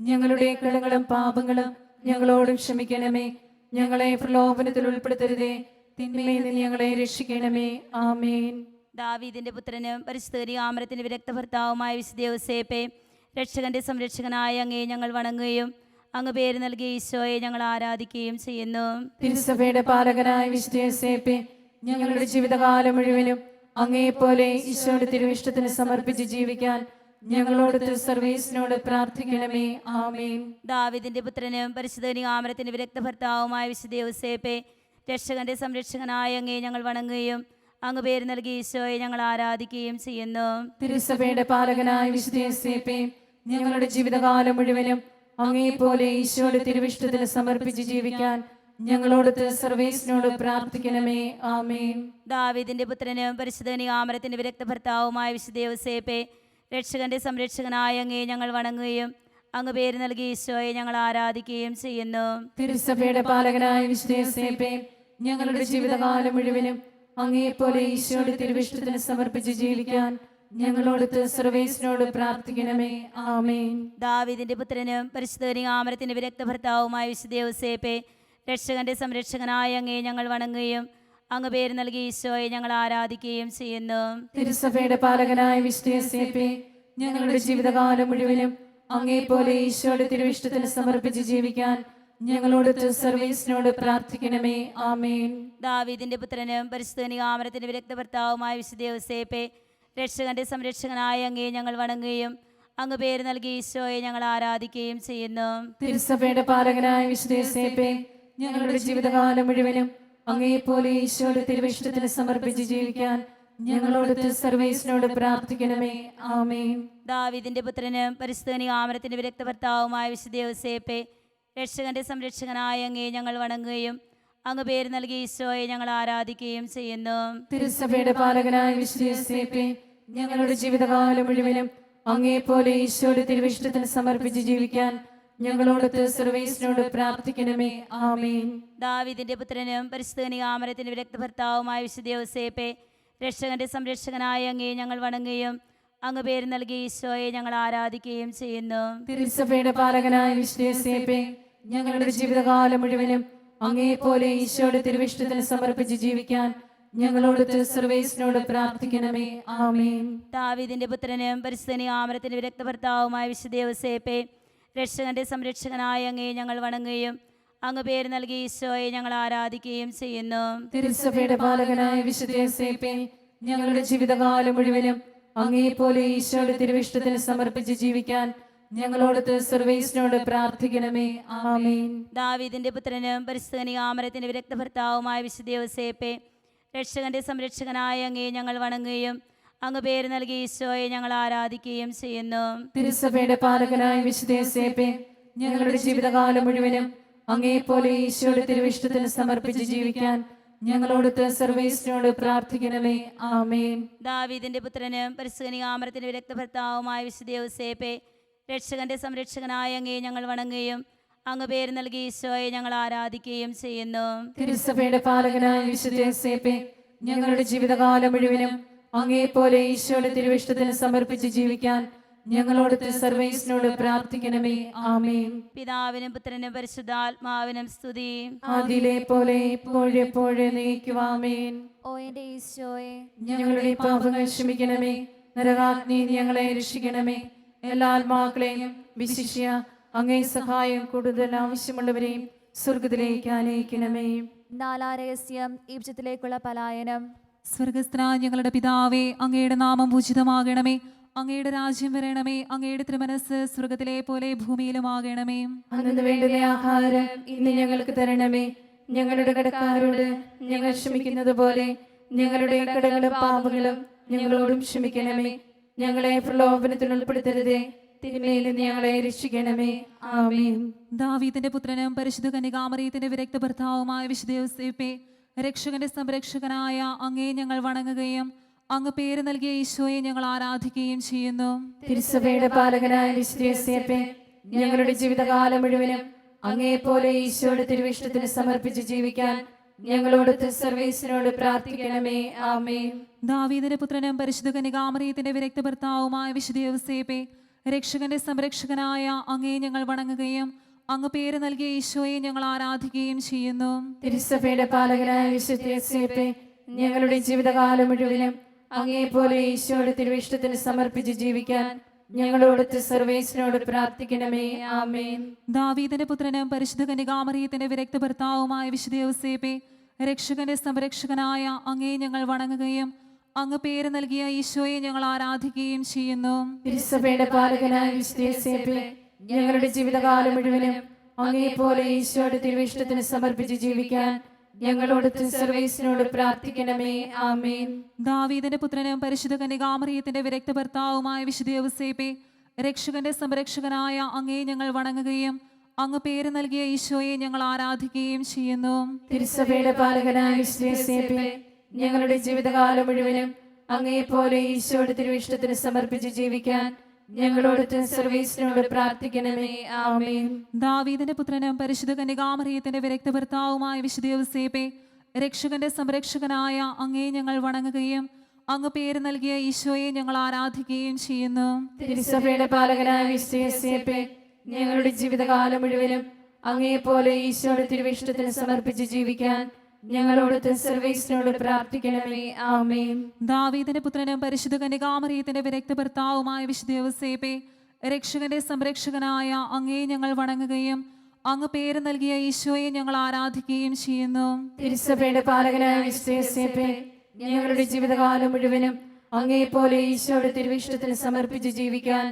ഞങ്ങളുടെ കടങ്ങളും പാപങ്ങളും ഞങ്ങളോടും ക്ഷമിക്കണമേ. ഞങ്ങളെ പ്രലോഭനത്തിൽ ഉൾപ്പെടുത്തരുതേ, തിന്മയിൽ നിന്ന് ഞങ്ങളെ രക്ഷിക്കണമേ. ആമേൻ. ദാവീദിന്റെ പുത്രനും പരിശുദ്ധ കന്യകാമറിയത്തിന്റെ വിരക്ത ഭർത്താവുമായ വിശുദ്ധ യോസേപ്പെ, രക്ഷകന്റെ സംരക്ഷകനായ അങ്ങേ ഞങ്ങൾ വണങ്ങുകയും അങ്ങ് പേര് നൽകിയ ഈശോയെ ഞങ്ങൾ ആരാധിക്കുകയും ചെയ്യുന്നു. തിരുസഭയുടെ പാലകനായ വിശുദ്ധ യോസേപ്പേ, ഞങ്ങളുടെ ജീവിതകാലം മുഴുവനും അങ്ങേപ്പോലെ ഈശോയുടെ തിരുവിഷ്ടത്തിന് സമർപ്പിച്ച് ജീവിക്കാൻ ഞങ്ങളോടൊത്ത് സർവേശ്വരനോട് പ്രാർത്ഥിക്കണമേ. ആമേൻ. ദാവീദിന്റെ പുത്രനും പരിശുദ്ധ കന്യകാമറിയത്തിന്റെ വിരക്ത ഭർത്താവുമായ വിശുദ്ധ യോസേപ്പെ, രക്ഷകന്റെ സംരക്ഷകനായ അങ്ങേ ഞങ്ങൾ വണങ്ങുകയും അങ്ങ് പേര് നൽകിയ ഈശോയെ ഞങ്ങൾ ആരാധിക്കുകയും ചെയ്യുന്നു. തിരുസഭയുടെ പാലകനായ വിശുദ്ധ യോസേപ്പേ, ഞങ്ങളുടെ ജീവിതകാലം മുഴുവനും അങ്ങേപ്പോലെ ഈശോയുടെ തിരുവിഷ്ടത്തിന് സമർപ്പിച്ച് ജീവിക്കാൻ ഞങ്ങളോടൊത്ത് സർവേശ്വരനോട് പ്രാർത്ഥിക്കണമേ. ആമേൻ. ദാവീദിന്റെ പുത്രനും പരിശുദ്ധ കന്യകാമറിയത്തിന്റെ വിരക്ത ഭർത്താവുമായ വിശുദ്ധ യോസേപ്പെ, രക്ഷകന്റെ സംരക്ഷകനായ അങ്ങേ ഞങ്ങൾ വണങ്ങുകയും അങ്ങ് പേര് നൽകിയ ഈശോയെ ഞങ്ങൾ ആരാധിക്കുകയും ചെയ്യുന്നു. തിരുസഭയുടെ പാലകനായ വിശുദ്ധ യോസേപ്പേ, ഞങ്ങളുടെ ജീവിതകാലം മുഴുവനും അങ്ങേപ്പോലെ ഈശോയുടെ തിരുവിഷ്ടത്തിന് സമർപ്പിച്ച് ജീവിക്കാൻ ഞങ്ങളോടൊത്ത് സർവേശ്വരനോട് പ്രാർത്ഥിക്കണമേ. ആമേൻ. ദാവീദിന്റെ പുത്രനും പരിശുദ്ധ കന്യകാമറിയത്തിന്റെ വിരക്ത ഭർത്താവുമായ വിശുദ്ധ യോസേപ്പെ, രക്ഷകന്റെ സംരക്ഷകനായ അങ്ങേ ഞങ്ങൾ വണങ്ങുകയും അങ്ങ് പേര് നൽകിയ ഈശോയെ ഞങ്ങൾ ആരാധിക്കുകയും ചെയ്യുന്നു. തിരുസഭയുടെ പാലകനായ വിശുദ്ധ യോസേപ്പേ, ഞങ്ങളുടെ ജീവിതകാലം മുഴുവനും അങ്ങേപ്പോലെ ഈശോയുടെ തിരുവിഷ്ടത്തിന് സമർപ്പിച്ച് ജീവിക്കാൻ ഞങ്ങളോടൊത്ത് സർവേശ്വരനോട് പ്രാർത്ഥിക്കണമേ. ആമേൻ. ദാവീദിന്റെ പുത്രനും പരിശുദ്ധ കന്യകാമറിയത്തിന്റെ വിരക്ത ഭർത്താവുമായ വിശുദ്ധ യോസേപ്പെ, രക്ഷകന്റെ സംരക്ഷകനായ അങ്ങേ ഞങ്ങൾ വണങ്ങുകയും അങ്ങ് പേര് നൽകിയ ഈശോയെ ഞങ്ങൾ ആരാധിക്കുകയും ചെയ്യുന്നു. തിരുസഭയുടെ പാലകനായ വിശുദ്ധ യോസേപ്പേ, ഞങ്ങളുടെ ജീവിതകാലം മുഴുവനും അങ്ങേപ്പോലെ ഈശോയുടെ തിരുവിഷ്ടത്തിന് സമർപ്പിച്ച് ജീവിക്കാൻ ഞങ്ങളോടൊത്ത് സർവേശ്വരനോട് പ്രാർത്ഥിക്കണമേ. ആമേൻ. ദാവീദിന്റെ പുത്രനും പരിശുദ്ധ കന്യകാമറിയത്തിന്റെ വിരക്ത ഭർത്താവുമായ വിശുദ്ധ യോസേപ്പെ, രക്ഷകന്റെ സംരക്ഷകനായ അങ്ങേ ഞങ്ങൾ വണങ്ങുകയും അങ്ങ് പേര് നൽകിയ ഈശോയെ ഞങ്ങൾ ആരാധിക്കുകയും ചെയ്യുന്നു. തിരുസഭയുടെ പാലകനായ വിശുദ്ധ യോസേപ്പേ, ഞങ്ങളുടെ ജീവിതകാലം മുഴുവനും അങ്ങേപ്പോലെ ഈശോയുടെ തിരുവിഷ്ടത്തിന് സമർപ്പിച്ച് ജീവിക്കാൻ ഞങ്ങളോടൊത്ത് സർവേശ്വരനോട് പ്രാർത്ഥിക്കണമേ. ആമേൻ. ദാവീദിന്റെ പുത്രനും പരിശുദ്ധ കന്യകാമറിയത്തിന്റെ രക്തഭർത്താവുമായ വിശുദ്ധ യോസേപ്പേ, രക്ഷകന്റെ സംരക്ഷകനായ അങ്ങേ ഞങ്ങൾ വണങ്ങുകയും അങ്ങ് പേര് നൽകിയ ഈശോയെ ഞങ്ങൾ ആരാധിക്കുകയും ചെയ്യുന്നു. തിരുസഭയുടെ പാലകനായ വിശുദ്ധ യോസേപ്പേ, ഞങ്ങളുടെ ജീവിതകാലം മുഴുവനും അങ്ങേപ്പോലെ ഈശോയുടെ തിരുവിഷ്ടത്തിന് സമർപ്പിച്ച് ജീവിക്കാൻ ഞങ്ങളോടൊത്ത് സർവേശ്വരനോട് പ്രാർത്ഥിക്കണമേ. ആമേൻ. ദാവീദിന്റെ പുത്രനും പരിശുദ്ധ കന്യകാമറിയത്തിന്റെ രക്തഭർത്താവുമായ വിശുദ്ധ യോസേപ്പേ, രക്ഷകന്റെ സംരക്ഷകനായ അങ്ങേ ഞങ്ങൾ വണങ്ങുകയും അങ്ങ് പേര് നൽകിയ ഈശോയെ ഞങ്ങൾ ആരാധിക്കുകയും ചെയ്യുന്നു. തിരുസഭയുടെ പാലകനായ വിശുദ്ധ യോസേപ്പേ, ഞങ്ങളുടെ ജീവിതകാലം മുഴുവനും അങ്ങേപ്പോലെ ഈശോയുടെ തിരുവിഷ്ടത്തിന് സമർപ്പിച്ച് ജീവിക്കാൻ ഞങ്ങളോടൊത്ത് സർവേശ്വരനോട് പ്രാർത്ഥിക്കണമേ. ആമേൻ. ദാവീദിന്റെ പുത്രനും പരിശുദ്ധ കന്യകാമറിയത്തിന്റെ രക്തഭർത്താവുമായ വിശുദ്ധ യോസേപ്പേ, രക്ഷകന്റെ സംരക്ഷകനായ അങ്ങേ ഞങ്ങൾ വണങ്ങുകയും അങ്ങ് പേര് നൽകിയ ഈശോയെ ഞങ്ങൾ ആരാധിക്കുകയും ചെയ്യുന്നു. തിരുസഭയുടെ പാലകനായ വിശുദ്ധ യോസേപ്പേ, ഞങ്ങളുടെ ജീവിതകാലം മുഴുവനും അങ്ങേപ്പോലെ ഈശോയുടെ തിരുവിഷ്ടത്തിന് സമർപ്പിച്ച് ജീവിക്കാൻ ഞങ്ങളോടൊത്ത് സർവേശ്വരനോട് പ്രാർത്ഥിക്കണമേ. ആമേൻ. ദാവീദിന്റെ പുത്രനും പരിശുദ്ധ കന്യകാമറിയത്തിന്റെ രക്തഭർത്താവുമായ വിശുദ്ധ യോസേപ്പേ, രക്ഷകന്റെ സംരക്ഷകനായ അങ്ങേ ഞങ്ങൾ വണങ്ങുകയും അങ്ങ് പേര് നൽകിയ ഈശോയെ ഞങ്ങൾ ആരാധിക്കുകയും ചെയ്യുന്നു. തിരുസഭയുടെ പാലകനായ വിശുദ്ധ യോസേപ്പേ, ഞങ്ങളുടെ ജീവിതകാലം മുഴുവനും അങ്ങേപ്പോലെ ഈശോയുടെ തിരുവിഷ്ടത്തിന് സമർപ്പിച്ച് ജീവിക്കാൻ ഞങ്ങളോടൊത്ത് സർവേശ്വരനോട് പ്രാർത്ഥിക്കണമേ. ആമേൻ. പിതാവിനും പുത്രനും പരിശുദ്ധാത്മാവിനും സ്തുതി. ആദിയിലെ പോലെ ഇപ്പോഴെപ്പോഴും നീക്കുവാമേൻ. ഓ എൻ്റെ ഈശോയെ, ഞങ്ങളുടെ പാപങ്ങൾ ക്ഷമിക്കണമേ. നരകാഗ്നി ഞങ്ങളെ രക്ഷിക്കണമേ. എല്ലാ ആത്മാക്കളെയും വിശിഷ്യ അങ്ങേ സഹായം കൂടുതൽ ആവശ്യമുള്ളവരെയും സ്വർഗത്തിലേക്ക് ആനയിക്കണമേ. നാലാം രഹസ്യം, ഈജിപ്തിലേക്കുള്ള പലായനം. സ്വർഗസ്ഥനായ ഞങ്ങളുടെ പിതാവേ, അങ്ങയുടെ നാമം പൂജിതമാകണമേ. അങ്ങയുടെ രാജ്യം വരണമേ. അങ്ങയുടെ തിരുമനസ് സ്വർഗത്തിലെ പോലെ ഭൂമിയിലുമാകണമേ. അന്നു വേണ്ടുന്ന ആഹാരം ഇന്ന് ഞങ്ങൾക്ക് തരണമേ. ഞങ്ങളുടെ കടക്കാരോട് ഞങ്ങൾ ക്ഷമിക്കുന്നത് പോലെ ഞങ്ങളുടെ കടങ്ങളും പാപങ്ങളും ഞങ്ങളോടും ക്ഷമിക്കണമേ. ഞങ്ങളെ പ്രലോഭനത്തിൽ ഉൾപ്പെടുത്തരുതേ, തിന്മയിൽ നിന്ന് ഞങ്ങളെ രക്ഷിക്കണമേ. ആമേൻ. ദാവീദിന്റെ പുത്രനും പരിശുദ്ധ കന്യകാമറിയത്തിന്റെ വിരക്ത ഭർത്താവുമായ വിശുദ്ധ യോസേപ്പേ, രക്ഷകന്റെ സംരക്ഷകനായ അങ്ങേ ഞങ്ങൾ വണങ്ങുകയും അങ്ങ് പേര് നൽകിയ ഈശോയെ ഞങ്ങൾ ആരാധിക്കുകയും ചെയ്യുന്നു. തിരുസഭയുടെ പാലകനായ വിശുദ്ധ യോസേപ്പേ, ഞങ്ങളുടെ ജീവിതകാലം മുഴുവനും അങ്ങേപ്പോലെ ഈശോയുടെ തിരുവിഷ്ടത്തിന് സമർപ്പിച്ച് ജീവിക്കാൻ ഞങ്ങളോടൊത്ത് സർവേശ്വരനോട് പ്രാർത്ഥിക്കണമേ. ആമേൻ. ദാവീദിന്റെ പുത്രനും പരിശുദ്ധ കന്യകാമറിയത്തിന്റെ വിരക്ത ഭർത്താവുമായ വിശുദ്ധ യോസേപ്പേ, രക്ഷകന്റെ സംരക്ഷകനായ അങ്ങേ ഞങ്ങൾ വണങ്ങുകയും അങ്ങ് പേര് നൽകിയ ഈശോയെ ഞങ്ങൾ ആരാധിക്കുകയും ചെയ്യുന്നു. തിരുസഭയുടെ പാലകനായ വിശുദ്ധ യോസേപ്പേ, ഞങ്ങളുടെ ജീവിതകാലം മുഴുവനും അങ്ങേപ്പോലെ ഈശോയുടെ തിരുവിഷ്ടത്തിന് സമർപ്പിച്ച് ജീവിക്കാൻ ഞങ്ങളോടൊത്ത് സർവേശ്വരനോട് പ്രാർത്ഥിക്കണമേ. ആമേൻ. ദാവീദിന്റെ പുത്രനും പരിശുദ്ധ കന്യകാമറിയത്തിന്റെ വിരക്ത ഭർത്താവുമായ വിശുദ്ധ യോസേപ്പേ, രക്ഷകന്റെ സംരക്ഷകനായ അങ്ങേ ഞങ്ങൾ വണങ്ങുകയും അങ്ങ് പേര് നൽകിയ ഈശോയെ ഞങ്ങൾ ആരാധിക്കുകയും ചെയ്യുന്നു. തിരുസഭയുടെ പാലകനായ വിശുദ്ധ യോസേപ്പേ, ഞങ്ങളുടെ ജീവിതകാലം മുഴുവനും അങ്ങേപ്പോലെ ഈശോയുടെ തിരുവിഷ്ടത്തിന് സമർപ്പിച്ച് ജീവിക്കാൻ ഞങ്ങളോടൊത്ത് സർവേശ്വരനോട് പ്രാർത്ഥിക്കണമേ. ആമേൻ. ദാവീദിന്റെ പുത്രനും പരിശുദ്ധ കന്യകാമറിയത്തിന്റെ വിരക്ത ഭർത്താവുമായ വിശുദ്ധ യോസേപ്പേ, രക്ഷകന്റെ സംരക്ഷകനായ അങ്ങേ ഞങ്ങൾ വണങ്ങുകയും അങ്ങ് പേര് നൽകിയ ഈശോയെ ഞങ്ങൾ ആരാധിക്കുകയും ചെയ്യുന്നു. തിരുസഭയുടെ പാലകനായ വിശുദ്ധ യോസേപ്പേ, ഞങ്ങളുടെ ജീവിതകാലം മുഴുവനും അങ്ങേപ്പോലെ ഈശോയുടെ തിരുവിഷ്ടത്തിന് സമർപ്പിച്ച് ജീവിക്കാൻ ഞങ്ങളോടൊത്ത് സർവേശ്വരനോട് പ്രാർത്ഥിക്കണമേ. ആമേൻ. ദാവീദിന്റെ പുത്രനും പരിശുദ്ധ കന്യകാമറിയത്തിന്റെ വിരക്ത ഭർത്താവുമായ വിശുദ്ധ യോസേപ്പേ, രക്ഷകന്റെ സംരക്ഷകനായ അങ്ങേ ഞങ്ങൾ വണങ്ങുകയും അങ്ങ് പേര് നൽകിയ ഈശോയെ ഞങ്ങൾ ആരാധിക്കുകയും ചെയ്യുന്നു. തിരുസഭയുടെ പാലകനായ വിശുദ്ധ യോസേപ്പേ, ഞങ്ങളുടെ ജീവിതകാലം മുഴുവനും അങ്ങേപ്പോലെ ഈശോയുടെ തിരുവിഷ്ടത്തിന് സമർപ്പിച്ച് ജീവിക്കാൻ ഞങ്ങളോടൊത്ത് സർവേശ്വരനോട് പ്രാർത്ഥിക്കണമേ. ആമേൻ. ദാവീദിന്റെ പുത്രനും പരിശുദ്ധ കന്യകാമറിയത്തിന്റെ വിരക്ത ഭർത്താവുമായ വിശുദ്ധ യോസേപ്പേ, രക്ഷകന്റെ സംരക്ഷകനായ അങ്ങേ ഞങ്ങൾ വണങ്ങുകയും അങ്ങ് പേര് നൽകിയ ഈശോയെ ഞങ്ങൾ ആരാധിക്കുകയും ചെയ്യുന്നു. തിരുസഭയുടെ പാലകനായ വിശുദ്ധ യോസേപ്പേ, ഞങ്ങളുടെ ജീവിതകാലം മുഴുവനും അങ്ങേപ്പോലെ ഈശോയുടെ തിരുവിഷ്ടത്തിന് സമർപ്പിച്ച് ജീവിക്കാൻ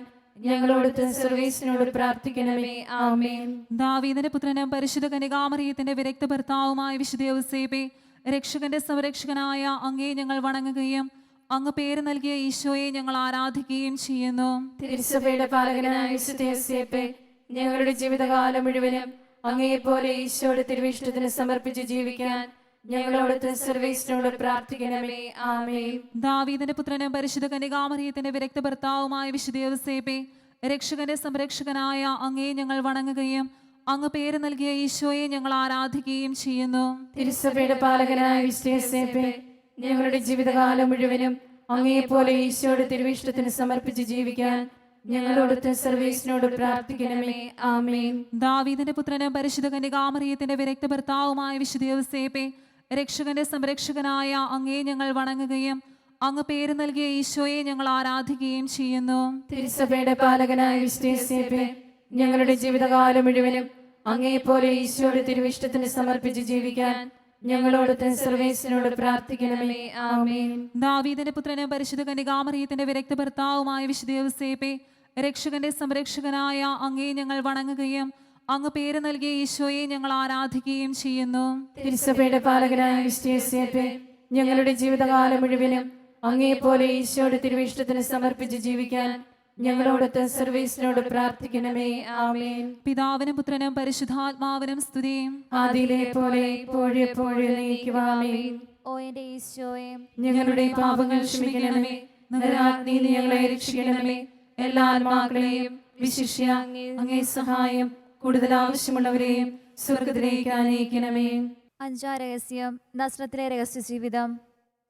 ഞങ്ങളോടൊത്ത് സർവേശ്വരനോട് പ്രാർത്ഥിക്കണമേ. ആമേൻ. ദാവീദിന്റെ പുത്രനും പരിശുദ്ധ കന്യകാമറിയത്തിന്റെ വിരക്ത ഭർത്താവുമായ വിശുദ്ധ യോസേപ്പേ, രക്ഷകന്റെ സംരക്ഷകനായ അങ്ങേ ഞങ്ങൾ വണങ്ങുകയും അങ്ങ് പേര് നൽകിയ ഈശോയെ ഞങ്ങൾ ആരാധിക്കുകയും ചെയ്യുന്നു. തിരുസഭയുടെ പാലകനായ വിശുദ്ധ യോസേപ്പേ, ഞങ്ങളുടെ ജീവിതകാലം മുഴുവനും അങ്ങയെപ്പോലെ ഈശോയുടെ തിരുവിഷ്ടത്തിന് സമർപ്പിച്ച് ജീവിക്കാൻ ഞങ്ങളോടത്ത് സർവേശ്വരനോട് പ്രാർത്ഥിക്കണമേ. ആമേൻ. ദാവീദിന്റെ പുത്രനും പരിശുദ്ധ കന്യകാമറിയത്തിന്റെ വിരക്ത ഭർത്താവുമായ വിശുദ്ധ യോസേപ്പേ, രക്ഷകന്റെ സംരക്ഷകനായ അങ്ങയെ ഞങ്ങൾ വണങ്ങുകയും അങ്ങ് പേര് നൽകിയ ഈശോയെ ഞങ്ങൾ ആരാധിക്കുകയും ചെയ്യുന്നു. തിരുസഭയുടെ പാലകനായ വിശുദ്ധ യോസേപ്പേ, ഞങ്ങളുടെ ജീവിതകാലം മുഴുവനും അങ്ങയെപ്പോലെ ഈശോയുടെ തിരുവിഷ്ടത്തിന് സമർപ്പിച്ച് ജീവിക്കാൻ ഞങ്ങളോടത്ത് സർവേശ്വരനോട് പ്രാർത്ഥിക്കണമേ. ആമേൻ. ദാവീദിന്റെ പുത്രനും പരിശുദ്ധ കന്യകാമറിയത്തിന്റെ വിരക്ത ഭർത്താവുമായ വിശുദ്ധ യോസേപ്പേ, രക്ഷകന്റെ സംരക്ഷകനായ അങ്ങയെ ഞങ്ങൾ വണങ്ങുകയും അങ്ങ് പേര് നൽകിയ ഈശോയെ ഞങ്ങൾ ആരാധിക്കുകയും ചെയ്യുന്നു. തിരുസഭയുടെ പാലകനായ വിശുദ്ധ യോസേപ്പേ, ഞങ്ങളുടെ ജീവിതകാലം മുഴുവനും അങ്ങയെപ്പോലെ ഈശോയുടെ തിരുവിഷ്ടത്തിന് സമർപ്പിച്ച് ജീവിക്കാൻ ഞങ്ങളോടത്ത് സർവേശ്വരനോട് പ്രാർത്ഥിക്കണമേ. ആമേൻ. ദാവീദിന്റെ പുത്രനും പരിശുദ്ധ കന്യകാമറിയത്തിന്റെ വിരക്ത ഭർത്താവുമായ വിശുദ്ധ യോസേപ്പേ, രക്ഷകന്റെ സംരക്ഷകനായ അങ്ങയെ ഞങ്ങൾ വണങ്ങുകയും അങ്ങ് പേര് നൽകിയ ഈശോയെ ഞങ്ങൾ ആരാധിക്കുകയും ചെയ്യുന്നു. തിരുസഭയുടെ പാലകനായ വിശുദ്ധ യോസേപ്പേ, ഞങ്ങളുടെ ജീവിതകാലം മുഴുവനും അങ്ങയെപ്പോലെ ഈശോയുടെ തിരുവിഷ്ടത്തിന് സമർപ്പിച്ച് ജീവിക്കാൻ ഞങ്ങളോടത്ത് സർവേശ്വരനോട് പ്രാർത്ഥിക്കണമേ. ആമേൻ. പിതാവിനും പുത്രനും പരിശുദ്ധാത്മാവിനും സ്തുതിയും ആദിയിലെ പോലെ ഇപ്പോഴും എപ്പോഴും എന്നേക്കും. ആമേൻ. ഓ എൻ്റെ ഈശോയെ, ഞങ്ങളുടെ പാപങ്ങൾ ക്ഷമിക്കണമേ. നരകാഗ്നിയിൽ നിന്ന് ഞങ്ങളെ രക്ഷിക്കണമേ. എല്ലാ ആത്മാക്കളെയും വിശിഷ്യ അങ്ങേ സഹായം കൂടുതൽ ആവശ്യമുള്ളവരെയും സ്വർഗത്തിലേക്ക് ആനയിക്കണമേ. അഞ്ചാം രഹസ്യം, നസ്രത്തിലെ രഹസ്യ ജീവിതം.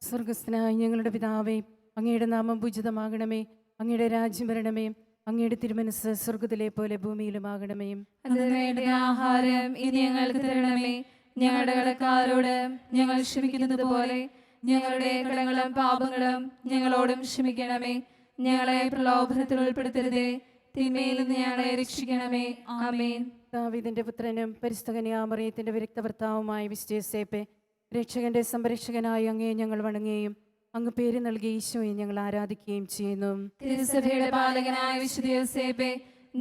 സ്വർഗസ്ഥനായ ഞങ്ങളുടെ പിതാവേ, അങ്ങയുടെ നാമം പൂജിതമാകണമേ. അങ്ങയുടെ രാജ്യം വരണമേ. അങ്ങയുടെ തിരുമനസ് സ്വർഗത്തിലെ പോലെ ഭൂമിയിലുമാകണമേ. അതിനു വേണ്ട ആഹാരം ഇനി ഞങ്ങൾക്ക് തരണമേ. ഞങ്ങളുടെ കടക്കാരോട് ഞങ്ങൾ ക്ഷമിക്കുന്നത് പോലെ ഞങ്ങളുടെ കടങ്ങളും പാപങ്ങളും ഞങ്ങളോടും ക്ഷമിക്കണമേ. ഞങ്ങളെ പ്രലോഭനത്തിൽ ഉൾപ്പെടുത്തരുതേ, തിന്മയിൽ നിന്ന് ഞങ്ങളെ രക്ഷിക്കണമേ. ആമേൻ. ദാവീദിന്റെ പുത്രനും പരിശുദ്ധ കന്യകാമറിയത്തിന്റെ വിരക്ത ഭർത്താവുമായ വിശുദ്ധ യോസേപ്പേ, രക്ഷകന്റെ സംരക്ഷകനായി അങ്ങയെ ഞങ്ങൾ വണങ്ങുകയും അങ്ങ് പേര് നൽകിയ ഈശോയെ ഞങ്ങൾ ആരാധിക്കുകയും ചെയ്യുന്നു. തിരുസഭയുടെ പാലകനായ വിശുദ്ധ യോസേപ്പേ,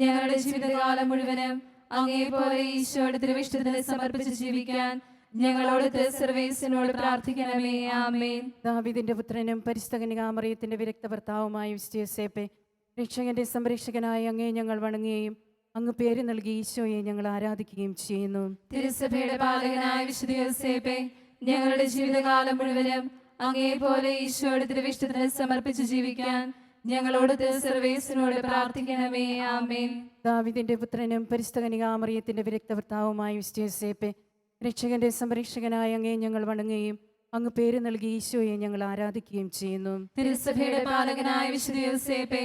ഞങ്ങളുടെ ജീവിതകാലം മുഴുവനും അങ്ങയെപ്പോലെ ഈശോയുടെ തിരുവിഷ്ടത്തിന് സമർപ്പിച്ച് ജീവിക്കാൻ ഞങ്ങളോട് സർവേശ്വരനോട് പ്രാർത്ഥിക്കണമേ. ആമേൻ. ദാവീദിന്റെ പുത്രനും പരിശുദ്ധ കന്യകാമറിയത്തിന്റെ വിരക്ത ഭർത്താവുമായ വിശുദ്ധ യോസേപ്പേ, രക്ഷകന്റെ സംരക്ഷകനായി അങ്ങയെ ഞങ്ങൾ വണങ്ങുകയും അങ്ങ് പേര് നൽകിയ ഈശോയെ ഞങ്ങൾ ആരാധിക്കുകയും ചെയ്യുന്നു. തിരുസഭയുടെ പാലകനായ വിശുദ്ധ യോസേപ്പേ, ഞങ്ങളുടെ ജീവിതകാലം മുഴുവനും അങ്ങയെപ്പോലെ ഈശോയുടെ തിരുവിഷ്ടത്തിന് സമർപ്പിച്ച് ജീവിക്കാൻ ഞങ്ങളോട് സർവേശ്വരനോട് പ്രാർത്ഥിക്കണമേ. ആമേൻ. ദാവീദിന്റെ പുത്രനും പരിശുദ്ധ കന്യകാമറിയത്തിന്റെ വിരക്ത ഭർത്താവുമായ വിശുദ്ധ യോസേപ്പേ, രക്ഷകന്റെ സംരക്ഷകനായ അങ്ങയെ ഞങ്ങൾ വണങ്ങുകയും അങ്ങ് പേര് നൽകിയ ഈശോയെ ഞങ്ങൾ ആരാധിക്കുകയും ചെയ്യുന്നു. തിരുസഭയുടെ പാലകനായ വിശുദ്ധ യോസേപ്പേ,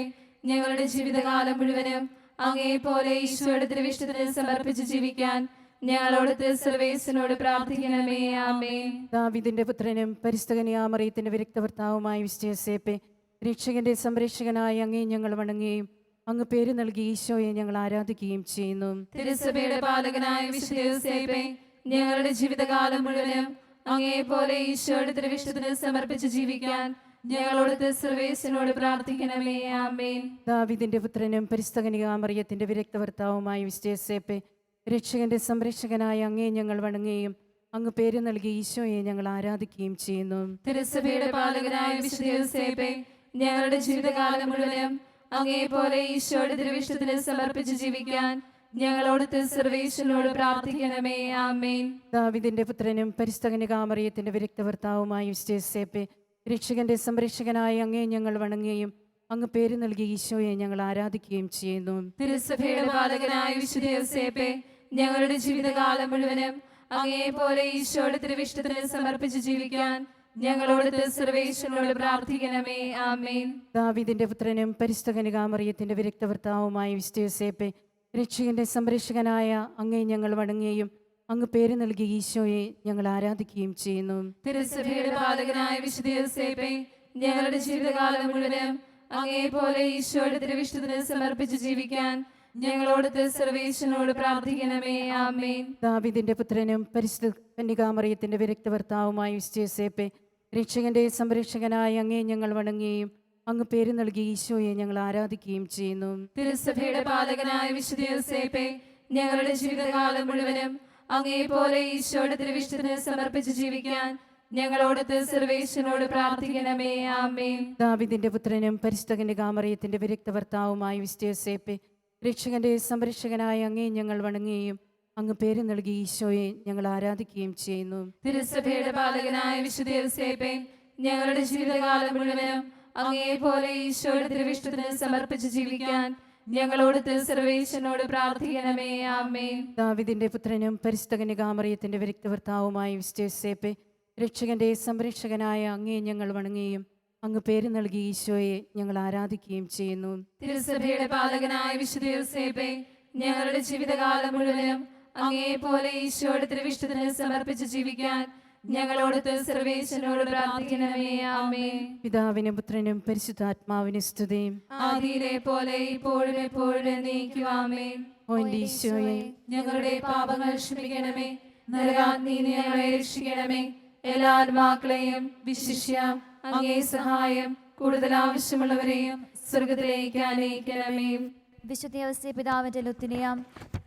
ഞങ്ങളുടെ ജീവിതകാലം മുഴുവനും അങ്ങയെപ്പോലെ ഈശോയുടെ തിരുവിഷ്ടത്തിന് സമർപ്പിച്ച് ജീവിക്കാൻ ഞങ്ങളോട് സർവേശ്വരനോട് പ്രാർത്ഥിക്കണമേ. ആമേൻ. ദാവീദിന്റെ പുത്രനും പരിശുദ്ധ കന്യകാമറിയത്തിന്റെ വിരക്ത ഭർത്താവുമായ വിശുദ്ധ യോസേപ്പേ, രക്ഷകന്റെ സംരക്ഷകനായ അങ്ങയെ ഞങ്ങൾ വണങ്ങുകയും അങ്ങ് പേര് നൽകിയ ഈശോയെ ഞങ്ങൾ ആരാധിക്കുകയും ചെയ്യുന്നു. തിരുസഭയുടെ പാലകനായ വിശുദ്ധ യോസേപ്പേ, ഞങ്ങളുടെ ജീവിതകാലം മുഴുവനും അങ്ങയെപ്പോലെ ഈശോയുടെ തിരുവിഷ്ടത്തിന് സമർപ്പിച്ച് ജീവിക്കാൻ ഞങ്ങളോട് സർവേശ്വരനോട് പ്രാർത്ഥിക്കണമേ. ആമേൻ. ദാവീദിന്റെ പുത്രനും പരിശുദ്ധ കന്യകാമറിയത്തിന്റെ വിരക്ത ഭർത്താവുമായ വിശുദ്ധ യോസേപ്പേ, രക്ഷകന്റെ സംരക്ഷകനായ അങ്ങയെ ഞങ്ങൾ വണങ്ങുകയും അങ്ങ് പേര് നൽകിയ ഈശോയെ ഞങ്ങൾ ആരാധിക്കുകയും ചെയ്യുന്നു. തിരുസഭയുടെ പാലകനായ വിശുദ്ധ യോസേപ്പേ, ഞങ്ങളുടെ ജീവിതകാലം മുഴുവനും അങ്ങയെപ്പോലെ ഈശോയുടെ തിരുവിഷ്ടത്തിന് സമർപ്പിച്ച് ജീവിക്കാൻ ഞങ്ങളോട് സർവേശ്വരനോട് പ്രാർത്ഥിക്കണമേ. ആമേൻ. ദാവീദിന്റെ പുത്രനും പരിശുദ്ധ കന്യകാമറിയത്തിന്റെ വിരക്ത ഭർത്താവുമായ വിശുദ്ധ യോസേപ്പേ, രക്ഷകന്റെ സംരക്ഷകനായ അങ്ങയെ ഞങ്ങൾ വണങ്ങുകയും അങ്ങ് പേര് നൽകിയ ഈശോയെ ഞങ്ങൾ ആരാധിക്കുകയും ചെയ്യുന്നു. തിരുസഭയുടെ പാലകനായ വിശുദ്ധ യോസേപ്പേ, ഞങ്ങളുടെ ജീവിതകാലം മുഴുവനും അങ്ങയെപ്പോലെ ഈശോയുടെ തിരുവിഷ്ടത്തിന് സമർപ്പിച്ച് ജീവിക്കാൻ ഞങ്ങളോട് സർവേശ്വരനോട് പ്രാർത്ഥിക്കണമേ. ആമേൻ. ദാവീദിന്റെ പുത്രനും പരിശുദ്ധ കന്യകാമറിയത്തിന്റെ വിരക്ത ഭർത്താവുമായ വിശുദ്ധ യോസേപ്പേ, രക്ഷകന്റെ സംരക്ഷകനായ അങ്ങയെ ഞങ്ങൾ വണങ്ങുകയും അങ്ങ് പേര് നൽകിയ ഈശോയെ ഞങ്ങൾ ആരാധിക്കുകയും ചെയ്യുന്നു. തിരുസഭയുടെ പാലകനായ വിശുദ്ധ യോസേപ്പേ, ഞങ്ങളുടെ ജീവിതകാലം മുഴുവനും അങ്ങയെപ്പോലെ ഈശോയുടെ തിരുവിഷ്ടത്തിന് സമർപ്പിച്ച് ജീവിക്കാൻ ഞങ്ങളോട് സർവേശ്വരനോട് പ്രാർത്ഥിക്കണമേ. ആമേൻ. ദാവീദിന്റെ പുത്രനും പരിശുദ്ധ കന്യകാമറിയത്തിന്റെ വിരക്ത ഭർത്താവുമായ വിശുദ്ധ യോസേപ്പേ, രക്ഷകന്റെ സംരക്ഷകനായ അങ്ങയെ ഞങ്ങൾ വണങ്ങുകയും അങ്ങ് പേര് നൽകിയ ഈശോയെ ഞങ്ങൾ ആരാധിക്കുകയും ചെയ്യുന്നു. തിരുസഭയുടെ പാലകനായ വിശുദ്ധ യോസേപ്പേ, ഞങ്ങളുടെ ജീവിതകാലം മുഴുവനും അങ്ങയെപ്പോലെ ഈശോയുടെ തിരുവിഷ്ടത്തിന് സമർപ്പിച്ച് ജീവിക്കാൻ ഞങ്ങളോട് സർവേശ്വരനോട് പ്രാർത്ഥിക്കണമേ. ആമേൻ. ദാവീദിന്റെ പുത്രനും പരിശുദ്ധ കന്യകാമറിയത്തിന്റെ വിരക്ത ഭർത്താവുമായ വിശുദ്ധ യോസേപ്പേ, രക്ഷകന്റെ സംരക്ഷകനായ അങ്ങയെ ഞങ്ങൾ വണങ്ങുകയും അങ്ങ് പേര് നൽകി ഈശോയെ ഞങ്ങൾ ആരാധിക്കുകയും ചെയ്യുന്നു. തിരുസഭയുടെ പാലകനായ വിശുദ്ധ യോസേപ്പേ, ഞങ്ങളുടെ ജീവിതകാലം മുഴുവനും അങ്ങയെ പോലെ ഈശോയുടെ തിരുവിഷ്ടത്തിന് സമർപ്പിച്ച് ജീവിക്കാൻ ഞങ്ങളോട് സർവേശ്വരനോട് പ്രാർത്ഥിക്കണമേ. ആമേൻ. ദാവീദിന്റെ പുത്രനും പരിശുദ്ധ കന്യകാമറിയത്തിന്റെ വിരക്തഭർത്താവുമായ വിശുദ്ധ യോസേപ്പേ, രക്ഷകന്റെ സംരക്ഷകനായ അങ്ങയെ ഞങ്ങൾ വണങ്ങുകയും അങ്ങ് പേര് നൽകി ഈശോയെ ഞങ്ങൾ ആരാധിക്കുകയും ചെയ്യുന്നു. തിരുസഭയുടെ പാലകനായ വിശുദ്ധ യോസേപ്പേ, ഞങ്ങളുടെ ജീവിതകാലം മുഴുവനും അങ്ങയെ പോലെ ഈശോയുടെ തിരുവിഷ്ടത്തിന് സമർപ്പിച്ച് ജീവിക്കാൻ ഞങ്ങളോട് സർവേശ്വരനോട് പ്രാർത്ഥിക്കണമേ. ആമേൻ. പിതാവിനും പുത്രനും പരിശുദ്ധാത്മാവിനും സ്തുതി. ആദിയിലെ പോലെ ഇപ്പോഴും എപ്പോഴും എന്നേക്കും. ആമേൻ. ഓ എൻ്റെ ഈശോയെ, ഞങ്ങളുടെ പാപങ്ങൾ ക്ഷമിക്കണമേ, നരകാഗ്നിയിൽ ഞങ്ങളെ രക്ഷിക്കണമേ, എല്ലാ ആത്മാക്കളെയും വിശിഷ്യ അങ്ങേ സഹായം കൂടുതൽ ആവശ്യമുള്ളവരെയും സ്വർഗത്തിലേക്ക് അനയിക്കണമേ. വിശുദ്ധ യോസേപ്പ് പിതാവിന്റെ ലുത്തിനിയാം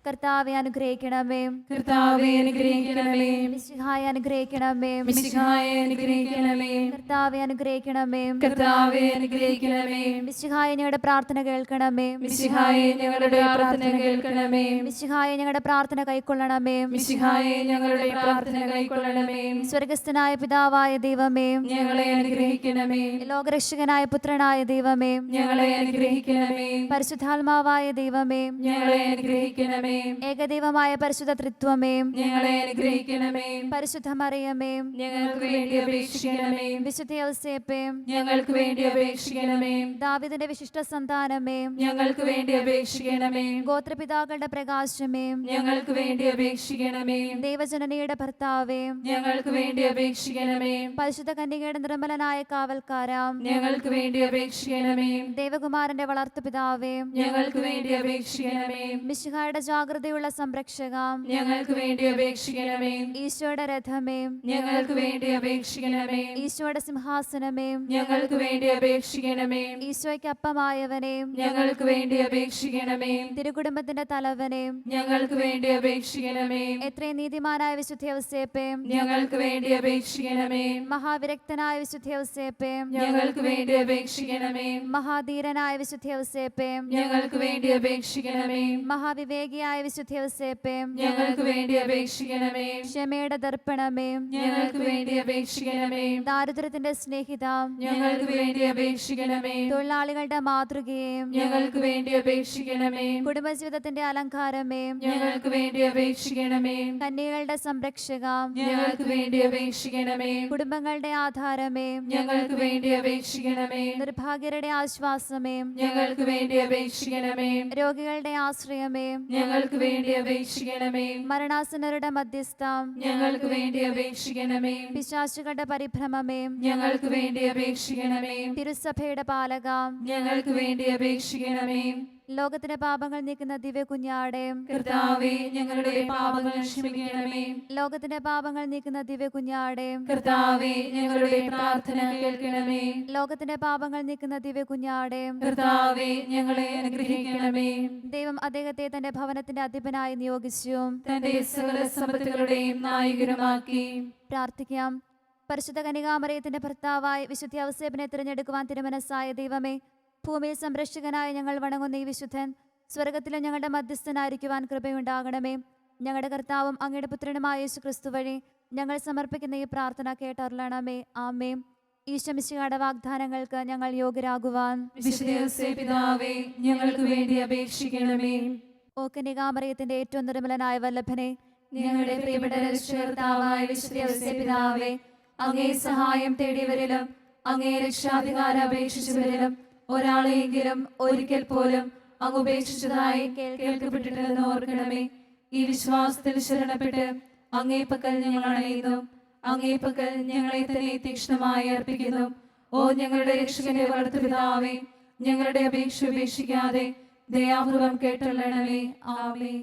കർത്താവെ അനുഗ്രഹിക്കണമേ. കർത്താവെ അനുഗ്രഹിക്കണമേ. മിശിഹായെ അനുഗ്രഹിക്കണമേ. മിശിഹായെ അനുഗ്രഹിക്കണമേ. കർത്താവെ അനുഗ്രഹിക്കണമേ. കർത്താവെ അനുഗ്രഹിക്കണമേ. മിശിഹായെ ഞങ്ങളുടെ പ്രാർത്ഥന കേൾക്കണമേ. മിശിഹായെ ഞങ്ങളുടെ പ്രാർത്ഥന കേൾക്കണമേ. മിശിഹായെ ഞങ്ങളുടെ പ്രാർത്ഥന കൈക്കൊള്ളണമേ. മിശിഹായെ ഞങ്ങളുടെ പ്രാർത്ഥന കൈക്കൊള്ളണമേ. സ്വർഗസ്ഥനായ പിതാവായ ദൈവമേ, ഞങ്ങളെ അനുഗ്രഹിക്കണമേ. ലോകരക്ഷകനായ പുത്രനായ ദൈവമേ, ഞങ്ങളെ അനുഗ്രഹിക്കണമേ. പരിശുദ്ധാത്മാവായ ദൈവമേ, ഞങ്ങളെ അനുഗ്രഹിക്കണമേ. ഏകദൈവമായ പരിശുദ്ധ ത്രിത്വമേ, ഞങ്ങളെ അനുഗ്രഹിക്കണമേ. പരിശുദ്ധ മറിയമേ, ഞങ്ങൾക്ക് വേണ്ടി അപേക്ഷിക്കണമേ. വിശുദ്ധ യോസേപ്പേ, ഞങ്ങൾക്ക് വേണ്ടി അപേക്ഷിക്കണമേ. ദാവീദിന്റെ വിശിഷ്ട സന്താനമേ, ഞങ്ങൾക്ക് വേണ്ടി അപേക്ഷിക്കണമേ. ഗോത്രപിതാക്കളുടെ പ്രകാശമേ, ഞങ്ങൾക്ക് വേണ്ടി അപേക്ഷിക്കണമേ. ദൈവജനനിയുടെ ഭർത്താവേ, ഞങ്ങൾക്ക് വേണ്ടി അപേക്ഷിക്കണമേ. പരിശുദ്ധ കന്യകയുടെ നിർമ്മലനായ കാവൽക്കാരാം, ഞങ്ങൾക്ക് വേണ്ടി അപേക്ഷിക്കണമേ. ദേവകുമാരന്റെ വളർത്തുപിതാവേ, ഞങ്ങൾക്ക് വേണ്ടി അപേക്ഷിക്കണമേ. മിശിഹായുടെ ജാഗ്രതയുള്ള സംരക്ഷക, ഞങ്ങൾക്ക് വേണ്ടി അപേക്ഷിക്കണമേ. ഈശോയുടെ രഥമേ, ഞങ്ങൾക്ക് വേണ്ടി അപേക്ഷിക്കണമേ. ഈശോയുടെ സിംഹാസനമേ, ഞങ്ങൾക്ക് വേണ്ടി അപേക്ഷിക്കണമേ. ഈശോയ്ക്ക് അപ്പമായവനെ, ഞങ്ങൾക്ക് വേണ്ടി അപേക്ഷിക്കണമേ. തിരുകുടുംബത്തിന്റെ തലവനെ, ഞങ്ങൾക്ക് വേണ്ടി അപേക്ഷിക്കണമേ. എത്രയും നീതിമാനായ വിശുദ്ധ യോസേപ്പേ, ഞങ്ങൾക്ക് വേണ്ടി അപേക്ഷിക്കണമേ. മഹാവിരക്തനായ വിശുദ്ധ യോസേപ്പേ, ഞങ്ങൾക്ക് വേണ്ടി അപേക്ഷിക്കണമേ. മഹാധീരനായ വിശുദ്ധ യോസേപ്പേ, ഞങ്ങൾക്ക് വേണ്ടി അപേക്ഷിക്കണമേ. മഹാവിവേകിയായ വിശുദ്ധ യോസേപ്പേ, ഞങ്ങൾക്ക് വേണ്ടി അപേക്ഷിക്കണമേ. ക്ഷമയുടെ ദർപ്പണമേ, ഞങ്ങൾക്ക് വേണ്ടി അപേക്ഷിക്കണമേ. ദാരിദ്ര്യത്തിന്റെ സ്നേഹിത, ഞങ്ങൾക്ക് വേണ്ടി അപേക്ഷിക്കണമേ. തൊഴിലാളികളുടെ മാതൃകയും, ഞങ്ങൾക്ക് വേണ്ടി അപേക്ഷിക്കണമേ. കുടുംബജീവിതത്തിന്റെ അലങ്കാരമേ, ഞങ്ങൾക്ക് വേണ്ടി അപേക്ഷിക്കണമേ. കന്യകളുടെ സംരക്ഷക, ഞങ്ങൾക്ക് വേണ്ടി അപേക്ഷിക്കണമേ. കുടുംബങ്ങളുടെ ആധാരമേ, ഞങ്ങൾക്ക് വേണ്ടി അപേക്ഷിക്കണമേ. നിർഭാഗ്യരുടെ ആശ്വാസമേ, ഞങ്ങൾക്ക് വേണ്ടി അപേക്ഷിക്കണമേ. രോഗികളുടെ ആശ്രയമേ, ഞങ്ങൾക്ക് വേണ്ടി അപേക്ഷിക്കണമേ. മരണാസന്നരുടെ മധ്യസ്ഥ, ഞങ്ങൾക്ക് വേണ്ടി അപേക്ഷിക്കണമേ. പിശാചുകളുടെ പരിഭ്രമമേ, ഞങ്ങൾക്ക് വേണ്ടി അപേക്ഷിക്കണമേ. തിരുസഭയുടെ പാലക, ഞങ്ങൾക്ക് വേണ്ടി അപേക്ഷിക്കണമേ. ലോകത്തിന്റെ പാപങ്ങൾ നീക്കുന്ന ദിവ്യ കുഞ്ഞാടെ, കർത്താവേ ഞങ്ങളുടെ പാപങ്ങൾ ക്ഷമിക്കണമേ. ലോകത്തിന്റെ പാപങ്ങൾ നീക്കുന്ന ദിവ്യ കുഞ്ഞാടെ, കർത്താവേ ഞങ്ങളുടെ പ്രാർത്ഥന കേൾക്കണമേ. ലോകത്തിന്റെ പാപങ്ങൾ നീക്കുന്ന ദിവ്യ കുഞ്ഞാടെ, കർത്താവേ ഞങ്ങളെ അനുഗ്രഹിക്കണമേ. ദൈവം അദ്ദേഹത്തെ തന്റെ ഭവനത്തിന്റെ അധിപനായി നിയോഗിച്ചു. തന്റെ സകല സമ്പത്തുകളുടെയും നായകനുമാക്കി. പ്രാർത്ഥിക്കാം. പരിശുദ്ധ കന്യകാമറിയത്തിന്റെ ഭർത്താവായി വിശുദ്ധ ഔസേപ്പിനെ തിരഞ്ഞെടുക്കുവാൻ തിരുമനസ്സായ ദൈവമേ, ഭൂമിയിൽ സംരക്ഷകനായ ഞങ്ങൾ വണങ്ങുന്ന ഈ വിശുദ്ധൻ സ്വർഗത്തിലും ഞങ്ങളുടെ മധ്യസ്ഥനായിരിക്കുവാൻ കൃപയുണ്ടാകണമേ. ഞങ്ങളുടെ കർത്താവും അങ്ങയുടെ പുത്രനുമായ യേശു ക്രിസ്തു വഴി ഞങ്ങൾ സമർപ്പിക്കുന്ന ഈ പ്രാർത്ഥന കേട്ടറിയണമേ. ആമേൻ. ഈശോമിശിഹായുടെ വാഗ്ദാനങ്ങൾക്ക് ഞങ്ങൾ യോഗ്യരാകുവാൻ വിശുദ്ധ യോസേപ്പ് പിതാവേ ഞങ്ങൾക്ക് വേണ്ടി അപേക്ഷിക്കണമേ. ഓ കന്യകാമറിയത്തിന്റെ ഏറ്റവും നിർമ്മലനായ വല്ലഭനെ, ഞങ്ങളുടെ പ്രിയപ്പെട്ട രക്ഷകർത്താവായ വിശുദ്ധ യോസേപ്പ് പിതാവേ, അങ്ങേ സഹായം തേടിയവരിലും അങ്ങേ രക്ഷാധികാരം അപേക്ഷിച്ചവരിലും ഒരാളെയെങ്കിലും ഒരിക്കൽ പോലും അങ്ങ് ഉപേക്ഷിച്ചതായി കേൾക്കപ്പെട്ടിട്ടില്ലെന്ന് ഓർക്കണമേ. ഈ വിശ്വാസത്തിൽ ശരണപ്പെട്ട് അങ്ങേ പക്കൽ ഞങ്ങൾ അണയുന്നു. അങ്ങേ പക്കൽ ഞങ്ങളെ തന്നെ തീക്ഷ്ണമായി അർപ്പിക്കുന്നു. ഓ ഞങ്ങളുടെ രക്ഷകന്റെ വളർത്തുപിതാവേ, ഞങ്ങളുടെ അപേക്ഷ ഉപേക്ഷിക്കാതെ ദയാപൂർവം കേട്ടള്ളണമേ. ആമേൻ.